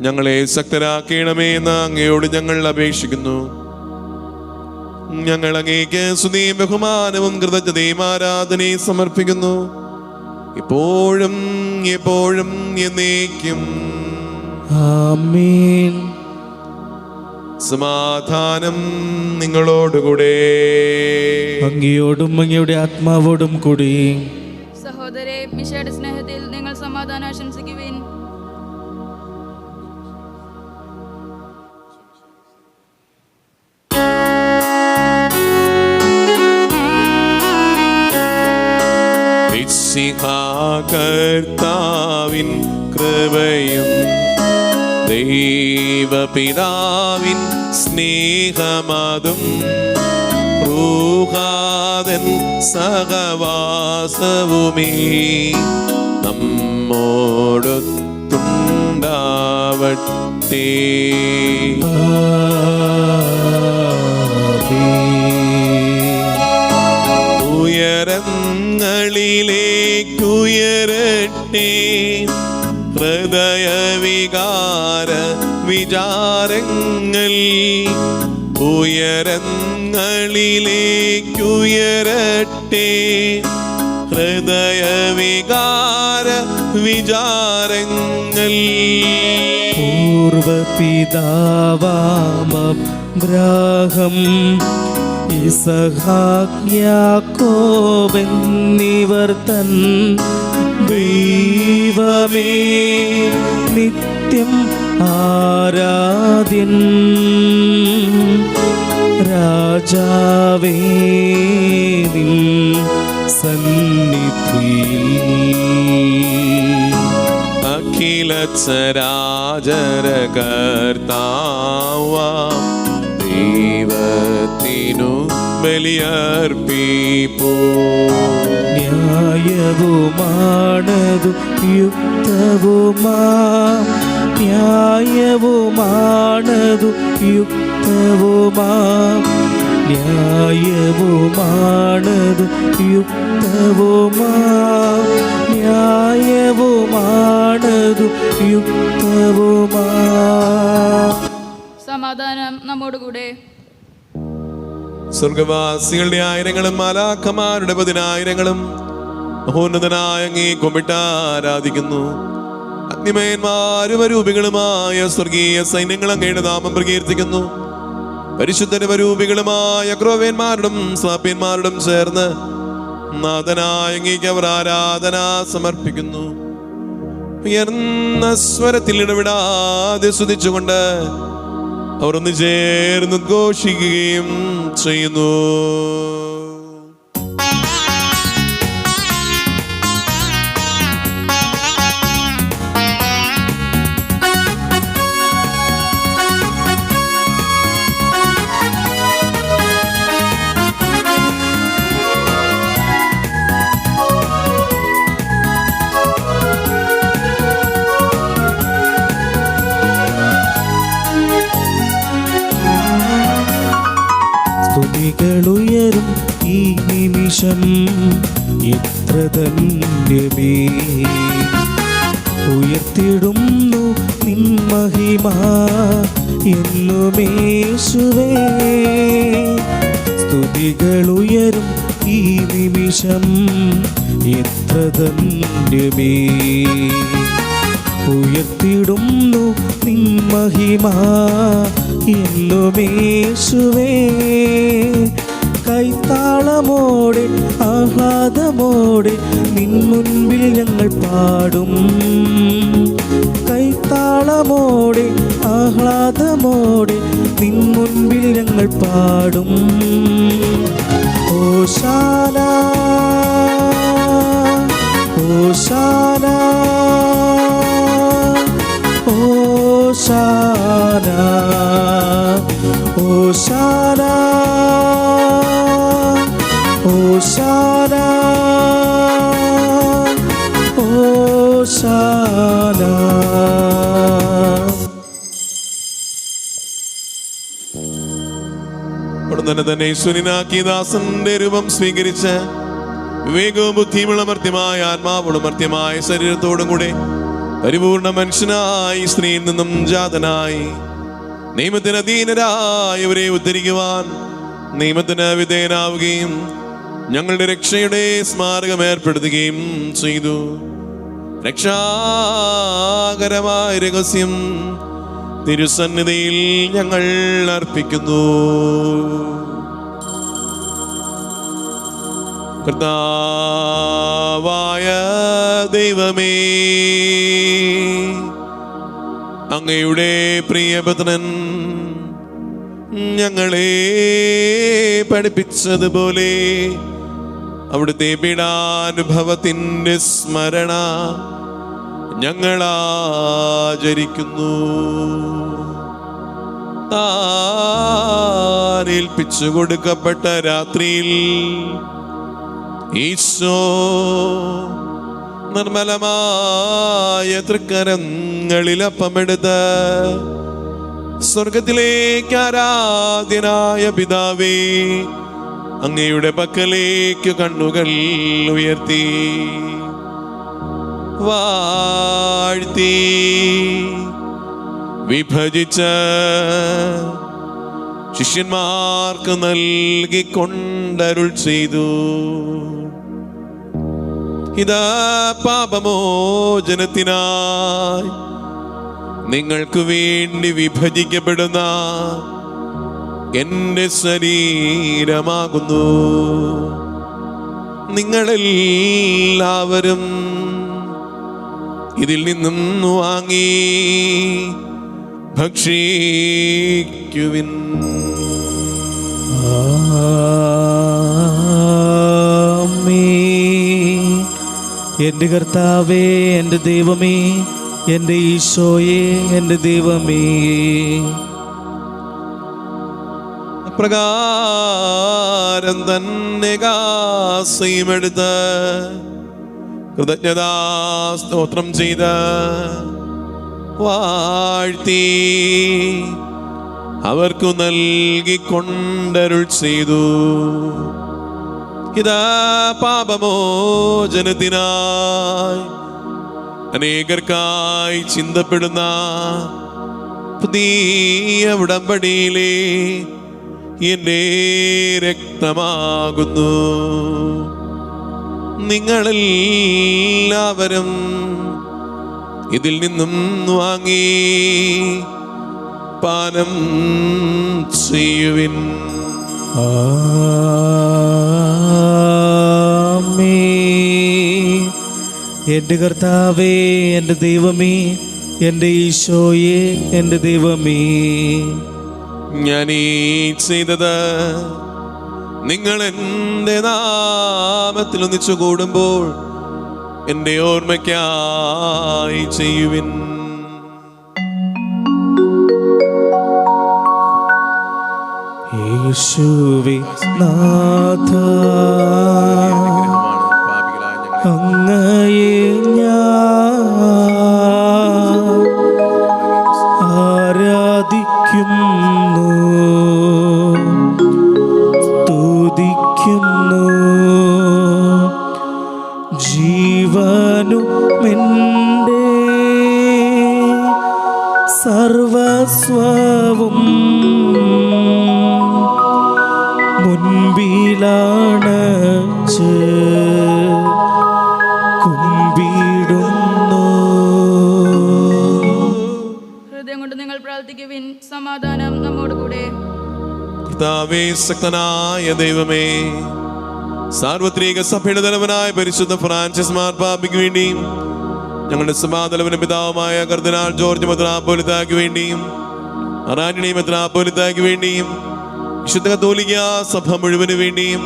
ഞങ്ങളെ ശക്തരാക്കണമേ എന്ന് അങ്ങയോട് ഞങ്ങൾ അപേക്ഷിക്കുന്നു. ഞങ്ങൾ അങ്ങേക്ക് സ്തുതിയും ബഹുമാനവും കൃതജ്ഞതയും ആരാധനയും സമർപ്പിക്കുന്നു, ഇപ്പോഴും എപ്പോഴും എന്നേക്കും. ആമേൻ. സമാധാനം നിങ്ങളോടുകൂടെ. അങ്ങയോടും അങ്ങയുടെ ആത്മാവോടും കൂടി. സഹോദരേ, മിശിഹായുടെ സ്നേഹത്തിൽ നിങ്ങൾ സമാധാനം ആശംസിക്കുവിൻ. കർത്താവിൻ കൃപയും ദൈവപിതാവിൻ സ്നേഹമതും റൂഹാദൻ സഹവാസവുമേ നമ്മോടൊത്തുണ്ടാവട്ടെ. ഉയരങ്ങളിലേക്കുയരട്ടെ ഹൃദയവികാര വിചാരങ്ങൾ, ഉയരങ്ങളിലേക്കുയരട്ടെ ഹൃദയവികാര വിചാരങ്ങൾ. പൂർവപിതാവാമബ്രാഹം ഇസഹാക്ക് യാക്കോബ് എന്നിവർ തൻ ദൈവമേ നിത്യം ആരാധ്യൻ, രാജാവേ നിൻ സന്നിധിയിൽ അഖില ചരാചര കർത്താവാം ദൈവത്തിനു ബലിയർപ്പിപ്പൂ. ന്യായവുമാണതു യുക്തവുമാ, ന്യായവുമാണതു യുക്തവുമാ, ന്യായവുമാണതു യുക്തവുമാ, ന്യായവുമാണതു യുക്തവുമാ. സമാധാനം നമ്മോടുകൂടെ. സ്വർഗവാസികളുടെ ആയിരങ്ങളും മാലാഖമാരുടെ പതിനായിരങ്ങളും മഹോന്നതനായ അങ്ങേ കുമ്പിട്ട് ആരാധിക്കുന്നു. അഗ്നിമയന്മാരും അരൂപികളുമായ സ്വർഗീയ സൈന്യങ്ങൾ അങ്ങയുടെ നാമം പ്രകീർത്തിക്കുന്നു. പരിശുദ്ധരൂപികളുമായ ക്രോവേന്മാരോടും സ്വാപ്യന്മാരോടും ചേർന്ന് നാഥനായ അങ്ങേക്ക് അവർ ആരാധന സമർപ്പിക്കുന്നു. ഉയർന്ന സ്വരത്തിൽ ഇടപെടാതെ സ്തുതിച്ചുകൊണ്ട് അവർ ഒന്ന് ചേർന്ന് ഉദ്ഘോഷിക്കുകയും ചെയ്യുന്നു. സ്തുതികളുയരും ഈ നിമിഷം എത്ര ധന്യമേ, ഉയർത്തിടുന്നു നിൻ മഹിമ എന്നുമേശുവേ. സ്തുതികളുയരും ഈ നിമിഷം എത്ര ധന്യമേ, ഉയർത്തിടുന്നു നിൻ മഹിമ എന്നുമേശുവേ. കൈത്താളമോടെ ആഹ്ലാദമോടെ നിൻ മുൻപിൽ ഞങ്ങൾ പാടും, കൈത്താളമോടെ ആഹ്ലാദമോടെ നിൻ മുൻപിൽ ഞങ്ങൾ പാടും. ഹോശാന ഹോശാന ഹോശാന ഹോശാന ഹോശാന ഹോശാന. ഉടനെ തന്നെ ഈശ്വരനാക്കിയ ദാസന്റെ രൂപം സ്വീകരിച്ച് വിവേകവും ബുദ്ധിയുമുള്ള മർത്യമായ ആത്മാവുള്ള മർത്യമായ ശരീരത്തോടും കൂടെ പരിപൂർണ മനുഷ്യനായി സ്ത്രീയിൽ നിന്നും ജാതനായി നിയമത്തിന് അധീനരായവരെ ഉദ്ധരിക്കുവാൻ നിയമത്തിന് വിധേയനാവുകയും ഞങ്ങളുടെ രക്ഷയുടെ സ്മാരകം ഏർപ്പെടുത്തുകയും ചെയ്തു. രക്ഷാകരമായ രഹസ്യം തിരുസന്നിധിയിൽ ഞങ്ങൾ അർപ്പിക്കുന്നു. കർത്താവായ ദൈവമേ, അങ്ങയുടെ പ്രിയപുത്രൻ ഞങ്ങളെ പഠിപ്പിച്ചതുപോലെ അവിടുത്തെ പീഡാനുഭവത്തിൻ്റെ സ്മരണ ഞങ്ങൾ ആചരിക്കുന്നു. താൻ ഏൽപ്പിച്ചു കൊടുക്കപ്പെട്ട രാത്രിയിൽ ഈശോ നിർമ്മലമായ തൃക്കരങ്ങളിൽ അപ്പമെടുത്ത് സ്വർഗത്തിലേക്ക് ആരാധ്യനായ പിതാവേ, അങ്ങയുടെ പക്കലേക്ക് കണ്ണുകൾ ഉയർത്തി വാഴ്ത്തി വിഭജിച്ച് ശിഷ്യന്മാർക്ക് നൽകിക്കൊണ്ടരുൾ ചെയ്തു. ഇതാ പാപമോചനത്തിനായി നിങ്ങൾക്ക് വേണ്ടി വിഭജിക്കപ്പെടുന്ന എൻ്റെ ശരീരമാകുന്നു. നിങ്ങളെല്ലാവരും ഇതിൽ നിന്നും വാങ്ങി ഭക്ഷിക്കുവിൻ. എൻ്റെ കർത്താവേ, എൻ്റെ ദൈവമേ, എൻ്റെ ഈശോയെ, എൻ്റെ ദൈവമേ. പ്രകാരം തന്നെ കാസയുമെടുത്ത് കൃതജ്ഞതാ സ്തോത്രം ചെയ്ത് വാഴ്ത്തി അവർക്കു നൽകിക്കൊണ്ടരുൾ ചെയ്തു. ഇതാ പാപമോചനത്തിനായി അനേകർക്കായി ചിന്തപ്പെടുന്ന പുതിയ ഉടമ്പടിയിലെ എൻ്റെ രക്തമാകുന്നു. നിങ്ങളെല്ലാവരും ഇതിൽ നിന്നും വാങ്ങി പാനം ചെയ്യുവിൻ. എൻ്റെ കർത്താവേ, എൻ്റെ ദൈവമേ, എൻ്റെ ഈശോയെ, എൻ്റെ ദൈവമേ. ഞാൻ ഈ ചെയ്തത് നിങ്ങൾ എൻ്റെ നാമത്തിൽ ഒന്നിച്ചു കൂടുമ്പോൾ എൻ്റെ ഓർമ്മയ്ക്കായി ചെയ്യുവിൻ. യേശുവേ നാഥ, അങ്ങയെ ഞാൻ ആരാധിക്കുന്നു, സ്തുതിക്കുന്നു. ജീവനുമെൻ്റെ സർവസ്വവും മുൻപിലാണ് കുമ്പിടുന്നു. ഹൃദയം കൊണ്ട് നിങ്ങൾ പ്രാർത്ഥിക്കുവിൻ. സമാധാനം നമ്മോടുകൂടെ. കർത്താവേ, ശക്തനായ ദൈവമേ, സാർവത്രിക സഭയുടെ തലവനായ പരിശുദ്ധ ഫ്രാൻസിസ് മാർപ്പാപ്പയ്ക്ക് വേണ്ടിയും ഞങ്ങളുടെ സമാതലവന പിതാവുമായ കർദിനാൾ ജോർജ് മെത്രാപ്പോലിത്തായ്ക്ക് വേണ്ടിയും അറാന്യണി മെത്രാപ്പോലിത്തായ്ക്ക് വേണ്ടിയും വിശുദ്ധ കത്തോലിക്ക സഭ മുഴുവന് വേണ്ടിയും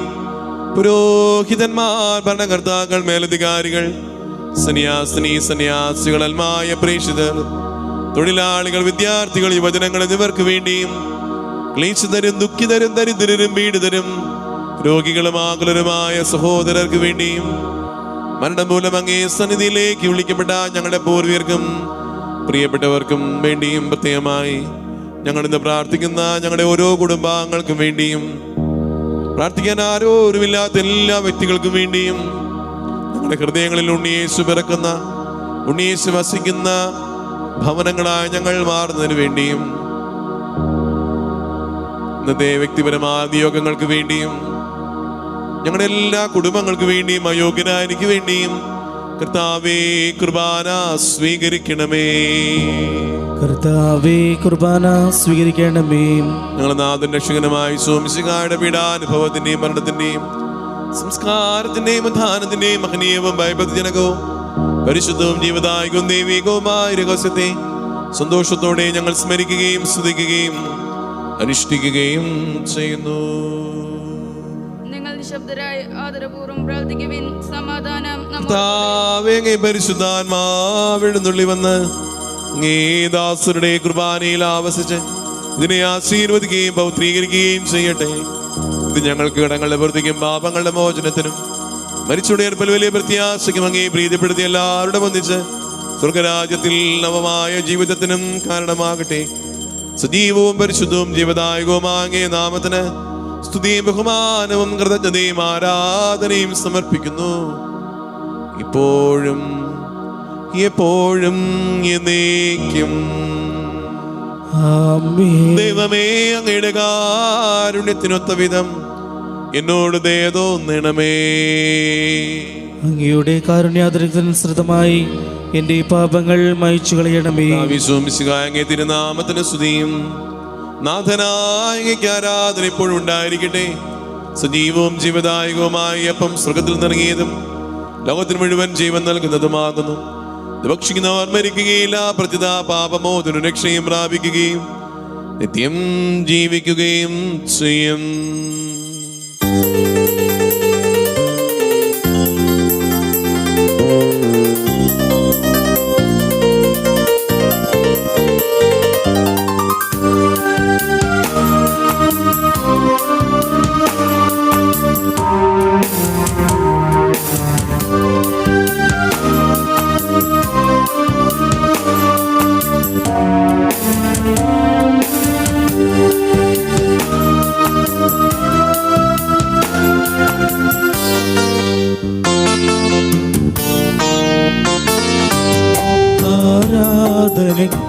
പുരോഹിതന്മാർ, ഭരണകർത്താക്കൾ, മേലധികാരികൾ, സന്യാസികൾ, അൽമായ പ്രേക്ഷിതർ, തൊഴിലാളികൾ, വിദ്യാർത്ഥികൾ, യുവജനങ്ങൾ എന്നിവർക്ക് വേണ്ടിയും ക്ലേശിതരും ദുഃഖിതരും ദരിദ്രരും പീഡിതരും രോഗികളും ആകുലരുമായ സഹോദരർക്ക് വേണ്ടിയും മരണം മൂലം അങ്ങേ സന്നിധിയിലേക്ക് വിളിക്കപ്പെട്ട ഞങ്ങളുടെ പൂർവികർക്കും പ്രിയപ്പെട്ടവർക്കും വേണ്ടിയും പ്രത്യേകമായി ഞങ്ങൾ ഇന്ന് പ്രാർത്ഥിക്കുന്ന ഞങ്ങളുടെ ഓരോ കുടുംബാംഗങ്ങൾക്കും വേണ്ടിയും പ്രാർത്ഥിക്കാൻ ആരോരുമില്ലാത്ത എല്ലാ വ്യക്തികൾക്കും വേണ്ടിയും ഞങ്ങളുടെ ഹൃദയങ്ങളിൽ ഉണ്ണിയേശു പിറക്കുന്ന ഉണ്ണീശു വസിക്കുന്ന ഭവനങ്ങളായി ഞങ്ങൾ മാറുന്നതിന് വേണ്ടിയും ഇന്നത്തെ വ്യക്തിപരമായ നിയോഗങ്ങൾക്ക് വേണ്ടിയും ഞങ്ങളുടെ എല്ലാ കുടുംബങ്ങൾക്ക് വേണ്ടിയും അയോഗ്യനായ എനിക്ക് വേണ്ടിയും കർത്താവേ കുർബാന സ്വീകരിക്കണമേ. കർത്താവേ കുർബാന സ്വീകരിക്കണമേ. ഞങ്ങളുടെ നാഥൻ രക്ഷകനുമായി സോമിശിഹായുടെ പീഡാനുഭവത്തിന്റെയും മരണത്തിന്റെയും സംസ്കാരത്തിന്റെയും ഉത്ഥാനത്തിന്റെയും മഹനീയവും ഭയഭക്തിജനകവും പരിശുദ്ധവും ജീവദായകവും ദൈവികവുമായ രഹസ്യത്തെ സന്തോഷത്തോടെ ഞങ്ങൾ സ്മരിക്കുകയും സ്തുതിക്കുകയും അനുഷ്ഠിക്കുകയും ചെയ്യുന്നു. നിങ്ങൾ നിശബ്ദരായി ആദരപൂർവ്വം പ്രാർത്ഥിക്കുവിൻ. സമാധാനം പരിശുദ്ധാത്മാവിഴുന്നുള്ളി വന്ന് ദാസരുടെ കുർബാനയിൽ ആവസിച്ച് ഇതിനെ ആശീർവദിക്കുകയും പൗത്രീകരിക്കുകയും ചെയ്യട്ടെ. ഇത് ഞങ്ങൾക്ക് കടങ്ങളുടെ പ്രവൃത്തിക്കും പാപങ്ങളുടെ മോചനത്തിനും മരിച്ചുടേർപ്പൽ വലിയ പ്രത്യാശയ്ക്കും അങ്ങേ പ്രീതിപ്പെടുത്തി എല്ലാവരുടെ ഒന്നിച്ച് സ്വർഗരാജ്യത്തിൽ നവമായ ജീവിതത്തിനും കാരണമാകട്ടെ. സജീവവും പരിശുദ്ധവും ജീവദായകവുമായ അങ്ങേ നാമത്തിന് സ്തുതിയും ബഹുമാനവും കൃതജ്ഞതയും ആരാധനയും സമർപ്പിക്കുന്നു, ഇപ്പോഴും എപ്പോഴും എന്നേക്കും. ദൈവമേ, അങ്ങയുടെ കാരുണ്യത്തിനൊത്ത വിധം എന്നോട് ദയ തോന്നണമേ. അങ്ങയുടെ കാരുണ്യാതിരനുസൃതമായി എന്റെ പാപങ്ങൾ മായ്ച്ചു കളയണമേ. അങ്ങേ തിരുനാമത്തിന് സ്തുതിയും നാഥനായ ആരാധന ഇപ്പോഴും ഉണ്ടായിരിക്കട്ടെ. സജീവവും ജീവദായകവുമായ അപ്പം സ്വർഗത്തിൽ നിറങ്ങിയതും ലോകത്തിന് മുഴുവൻ ജീവൻ നൽകുന്നതുമാകുന്നു. ഭക്ഷിക്കുന്നവർ മരിക്കുകയില്ല, പ്രത്യുത പാപമോചന രക്ഷയും പ്രാപിക്കുകയും നിത്യം ജീവിക്കുകയും ചെയ്യും.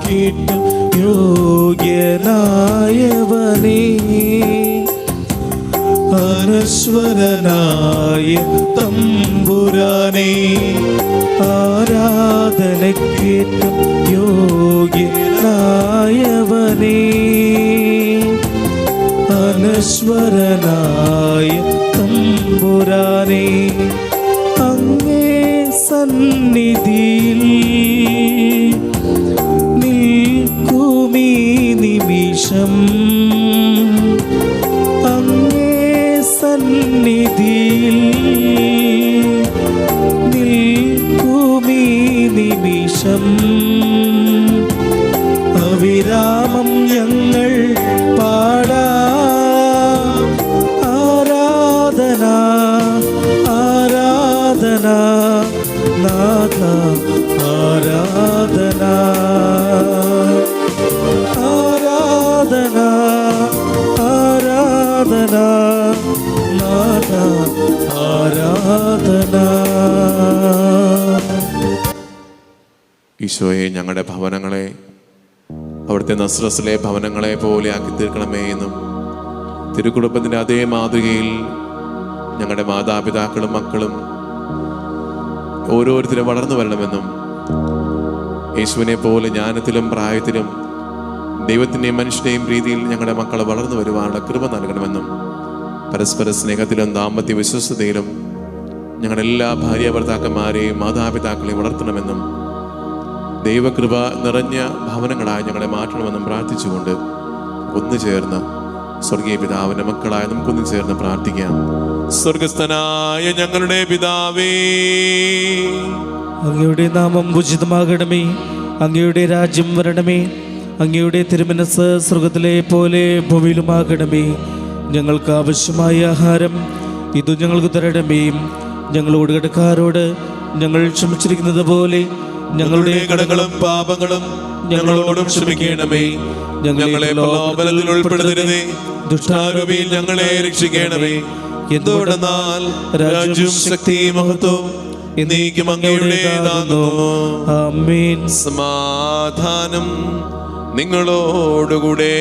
കേട്ട യോഗ്യനായവനേ, അനശ്വരനായ തമ്പുരാനേ, ആരാധന കേട്ട യോഗ്യനായവനേ, അനശ്വരനായ തമ്പുരാനേ, അങ്ങേ സന്നിധിയിൽ നിൽക്കുമീ നിമിഷം, അങ്ങേ സന്നിധിയിൽ നിൽക്കുമീ നിമിഷം, അവിരാമം ഞങ്ങൾ പാടാം ആരാധന ആരാധന നാഥ ആരാധന ആരാധന ആരാധന നാഥ ആരാധന. ഈശോയെ, ഞങ്ങളുടെ ഭവനങ്ങളെ അവിടുത്തെ നസ്രസിലെ ഭവനങ്ങളെ പോലെ ആക്കി തീർക്കണമേ എന്നും തിരുക്കുടുംബത്തിൻ്റെ അതേ മാതൃകയിൽ ഞങ്ങളുടെ മാതാപിതാക്കളും മക്കളും ഓരോരുത്തരും വളർന്നു വരണമെന്നും യേശുവിനെ പോലെ ജ്ഞാനത്തിലും പ്രായത്തിലും ദൈവത്തിൻ്റെയും മനുഷ്യൻ്റെയും രീതിയിൽ ഞങ്ങളുടെ മക്കളെ വളർന്നു വരുവാനുള്ള കൃപ നൽകണമെന്നും പരസ്പര സ്നേഹത്തിലും ദാമ്പത്യ വിശ്വസ്തതയിലും ഞങ്ങളുടെ എല്ലാ ഭാര്യ ഭർത്താക്കന്മാരെയും മാതാപിതാക്കളെയും വളർത്തണമെന്നും ദൈവകൃപ നിറഞ്ഞ ഭവനങ്ങളായി ഞങ്ങളെ മാറ്റണമെന്നും പ്രാർത്ഥിച്ചുകൊണ്ട് ഒന്നുചേർന്ന് സ്വർഗീയ പിതാവിന്റെ മക്കളായ നമുക്കൊന്നു ചേർന്ന് പ്രാർത്ഥിക്കാം. സ്വർഗസ്ഥനായ ഞങ്ങളുടെ പിതാവേ, അങ്ങയുടെ നാമം പൂജിതമാകണമേ, അങ്ങയുടെ രാജ്യം വരണമേ, അങ്ങയുടെ തിരുമനസ്സ് സ്വർഗത്തിലെ പോലെ ഭൂമിയിലുമാകണമേ. ഞങ്ങൾക്ക് ആവശ്യമായ ആഹാരം ഇത് ഞങ്ങൾക്ക് തരണമേ. ഞങ്ങളോട് കടക്കാരോട് ഞങ്ങൾ ക്ഷമിച്ചിരിക്കുന്നത് പോലെ ഞങ്ങളുടെ കടങ്ങളും പാപങ്ങളും ഞങ്ങളോടും ക്ഷമിക്കണമേ. ഞങ്ങളെ പ്രലോഭനത്തിൽ ഉൾപ്പെടുത്തരുതേ, ദുഷ്ടാരൂപിയിൽ ഞങ്ങളെ രക്ഷിക്കണമേ. എന്തുകൊണ്ടെന്നാൽ രാജ്യവും ശക്തിയും മഹത്വവും എന്നേക്കും അങ്ങയുടേതാകുന്നു. ആമേൻ. സമാധാനം നിങ്ങളോടുകൂടെ.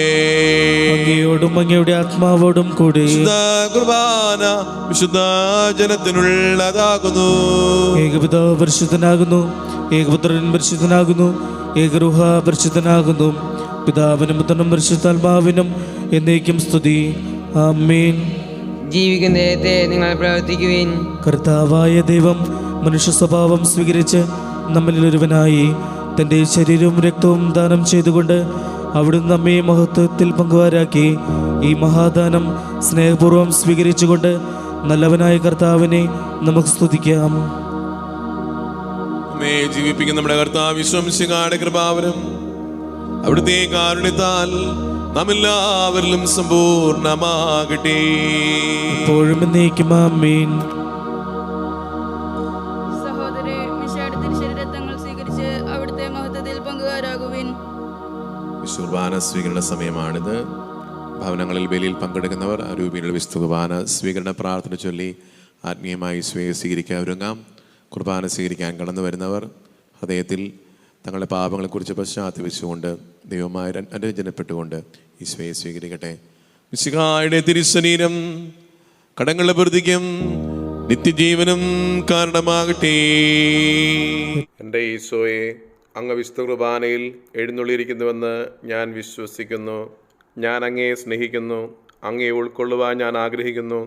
അങ്ങയോടും അങ്ങയുടെ ആത്മാവോടും കൂടെ. വിശുദ്ധ കുർബാന വിശുദ്ധ ജനത്തിനുള്ളതാകുന്നു. ഏകപിതാവ് പരിശുദ്ധനാകുന്നു, ഏകപുത്രൻ പരിശുദ്ധനാകുന്നു, ഏകരൂഹ പരിശുദ്ധനാകുന്നു. പിതാവിനും പുത്രനും പരിശുദ്ധാത്മാവിനും എന്നേക്കും സ്തുതി. ആമേൻ. ജീവിക്കുന്ന ദൈവത്തെ നിങ്ങൾ പ്രവർത്തിക്കുവിൻ. കർത്താവായ ദൈവം മനുഷ്യ സ്വഭാവം സ്വീകരിച്ച് നമ്മളിൽ ഒരുവനായി തൻ്റെ ശരീരവും രക്തവും ദാനം ചെയ്തുകൊണ്ട് അവിടുന്ന് നമ്മെ മഹത്വത്തിൽ പങ്കുകാരാക്കി. ഈ മഹാദാനം സ്നേഹപൂർവ്വം സ്വീകരിച്ചുകൊണ്ട് നല്ലവനായ കർത്താവിനെ നമുക്ക് സ്തുതിക്കാം. നമ്മെ ജീവിപ്പിക്കുന്ന നമ്മുടെ കർത്താവ് വിശ്വംസികായുടെ കൃപാവരം അവിടുത്തെ കാരുണ്യത്താൽ നമ്മെല്ലാവരിലും സമ്പൂർണ്ണമാകട്ടെ. എപ്പോഴും എന്നേക്കും ആമേൻ. സഹോദരരെ, മിശിഹായുടെ തിരുശരീരത്തങ്ങൾ സ്വീകരിച്ച് അവിടുത്തെ മഹത്വത്തിൽ പങ്കുകാരാകുവിൻ. കുർബാന സ്വീകരണ സമയമാണിത്. ഭവനങ്ങളിൽ ബലിയിൽ പങ്കെടുക്കുന്നവർ അരൂപിയിലുള്ള വിശുദ്ധ കുർബാന സ്വീകരണ പ്രാർത്ഥന ചൊല്ലി ആത്മീയമായി സ്വീകരിക്കാൻ ഒരുങ്ങാം. കുർബാന സ്വീകരിക്കാൻ കടന്നു വരുന്നവർ ഹൃദയത്തിൽ തങ്ങളുടെ പാപങ്ങളെക്കുറിച്ച് പശ്ചാത്തപിച്ചുകൊണ്ട് ദൈവമായി അനുരഞ്ജനപ്പെട്ടുകൊണ്ട് ഈശോയെ സ്വീകരിക്കട്ടെ. മിശിഹായുടെ തിരുശരീരം കടങ്ങളുടെ പ്രതിക്കും നിത്യജീവനും കാരണമാകട്ടെ. എൻ്റെ ഈശോയെ, അങ്ങ് വിശുദ്ധ കുർബാനയിൽ എഴുന്നള്ളിയിരിക്കുന്നുവെന്ന് ഞാൻ വിശ്വസിക്കുന്നു. ഞാൻ അങ്ങയെ സ്നേഹിക്കുന്നു. അങ്ങയെ ഉൾക്കൊള്ളുവാൻ ഞാൻ ആഗ്രഹിക്കുന്നു.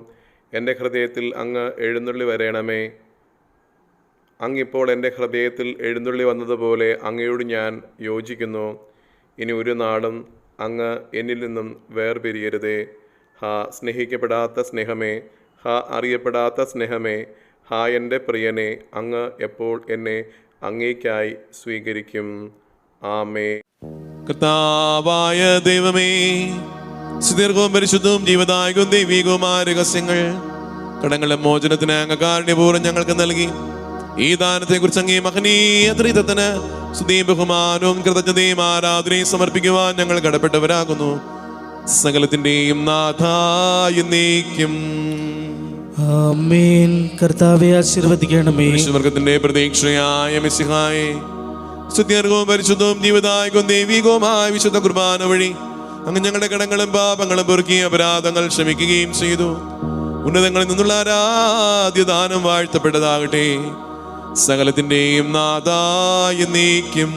എൻ്റെ ഹൃദയത്തിൽ അങ്ങ് എഴുന്നള്ളി വരണമേ. അങ്ങിപ്പോൾ എൻ്റെ ഹൃദയത്തിൽ എഴുന്നള്ളി വന്നതുപോലെ അങ്ങയോട് ഞാൻ യോജിക്കുന്നു. ഇനി ഒരു നാളും അങ്ങ് എന്നിൽ നിന്നും വേർപിരിയരുതേ. ഹാ സ്നേഹിക്കപ്പെടാത്ത സ്നേഹമേ, ഹാ അറിയപ്പെടാത്ത സ്നേഹമേ, ഹാ എൻ്റെ പ്രിയനെ, അങ്ങ് എപ്പോൾ എന്നെ അങ്ങേയ്ക്കായി സ്വീകരിക്കും. ആമേ. കർത്താവായ ദൈവമേ, സുദീർഘവും പരിശുദ്ധവും ജീവദായകവും ദൈവികവുമായ രഹസ്യങ്ങൾ കടങ്ങളുടെ മോചനത്തിന് അങ്ങ് കാരുണ്യപൂർവ്വം ഞങ്ങൾക്ക് നൽകി. ഈ ദാനത്തെ കുറിച്ച് അങ്ങേ മഹനീയ ത്രിത്വത്തിന് സ്തുതിയും ബഹുമാനവും കൃതജ്ഞതയും ആരാധനയും സമർപ്പിക്കുവാൻ ഞങ്ങൾ കടപ്പെട്ടവരാകുന്നു. സകലത്തിന്റെയും നാഥായ എന്നേക്കും ആമേൻ. കർത്താവെ ആശീർവദിക്കണമേ. വിശ്വവർഗത്തിന്റെ പ്രതീക്ഷയായ മിശിഹായെ, സ്തുത്യർഹവും പരിശുദ്ധവും ജീവദായകവും ദൈവികവുമായ വിശുദ്ധ കുർബാന വഴി അങ്ങ് ഞങ്ങളുടെ കടങ്ങളും പാപങ്ങളും പൊറുക്കി അപരാധങ്ങൾ ക്ഷമിക്കുകയും ചെയ്തു. ഉന്നതങ്ങളിൽ നിന്നുള്ള ആരാധ്യദാനം വാഴ്ത്തപ്പെട്ടതാകട്ടെ. സകലത്തിന്റെയും നാഥായ എന്നേക്കും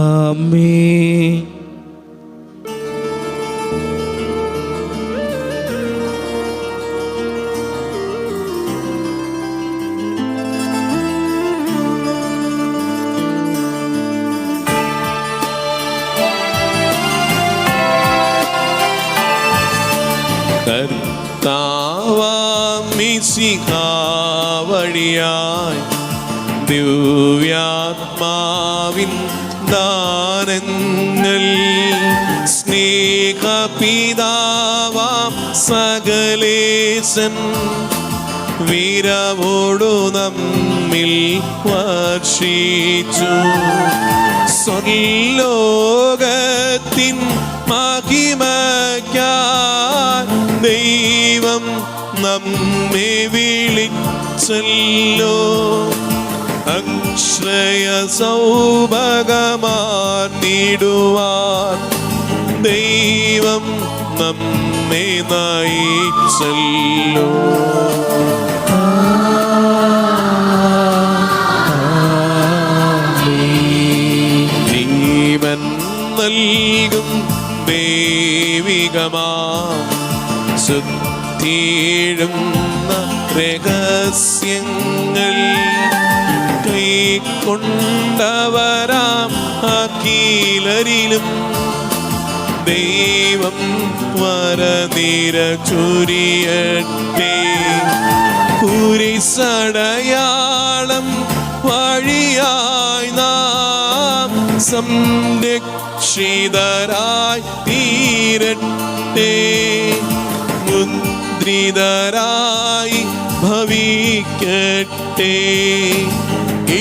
ആമേൻ. കർത്താവാം മിശിഹാ വഴിയായി ദിവ്യാത്മാവിൻ ദാനങ്ങൾ സ്നേഹപിതാവാം സകലേശൻ വീരവോടു നമ്മിൽ വർഷിച്ചു. സ്വർലോകത്തിൻ മഹിമയ്ക്കായി ദൈവം നമ്മെ വിളിച്ചല്ലോ. അക്ഷയ സൗഭഗമാർന്നിടുവാൻ ദൈവം നമ്മെ നയിച്ചല്ലോ. ജീവൻ നൽകും ദൈവികമാം ശുദ്ധിയിടുന്ന രഹസ്യങ്ങൾ കൈക്കൊണ്ടവരാം അഖിലരിലും ദൈവം വരനിര ചൊരിയട്ടെ. കുരിശടയാളം വഴിയായി നാം സംരക്ഷിതരായി തീരട്ടെ. മുദ്രിതരായി ഭവിക്കട്ടെ.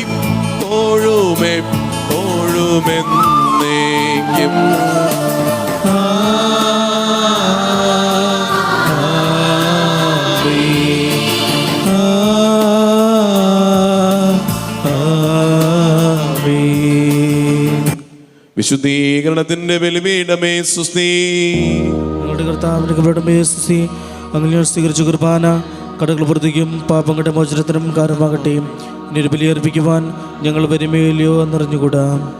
ഇപ്പോഴും എപ്പോഴും എന്നേക്കും. വിശുദ്ധീകരണത്തിന്റെ ബലിപീഠമേ സുസ്തി. ഞങ്ങളുടെ കർത്താവിന്റെ കൃപയുടെ സ്തുതി. അങ്ങനെ സ്വീകരിച്ച കുർബാന കടകൾ പ്രതിക്കും പാപങ്ങളുടെ മോചനത്തിനും കാരണമാകട്ടെ. ഇനി ഒരു ബലി അർപ്പിക്കുവാൻ ഞങ്ങൾ വരുമേലിയോ എന്നറിഞ്ഞുകൂടാ.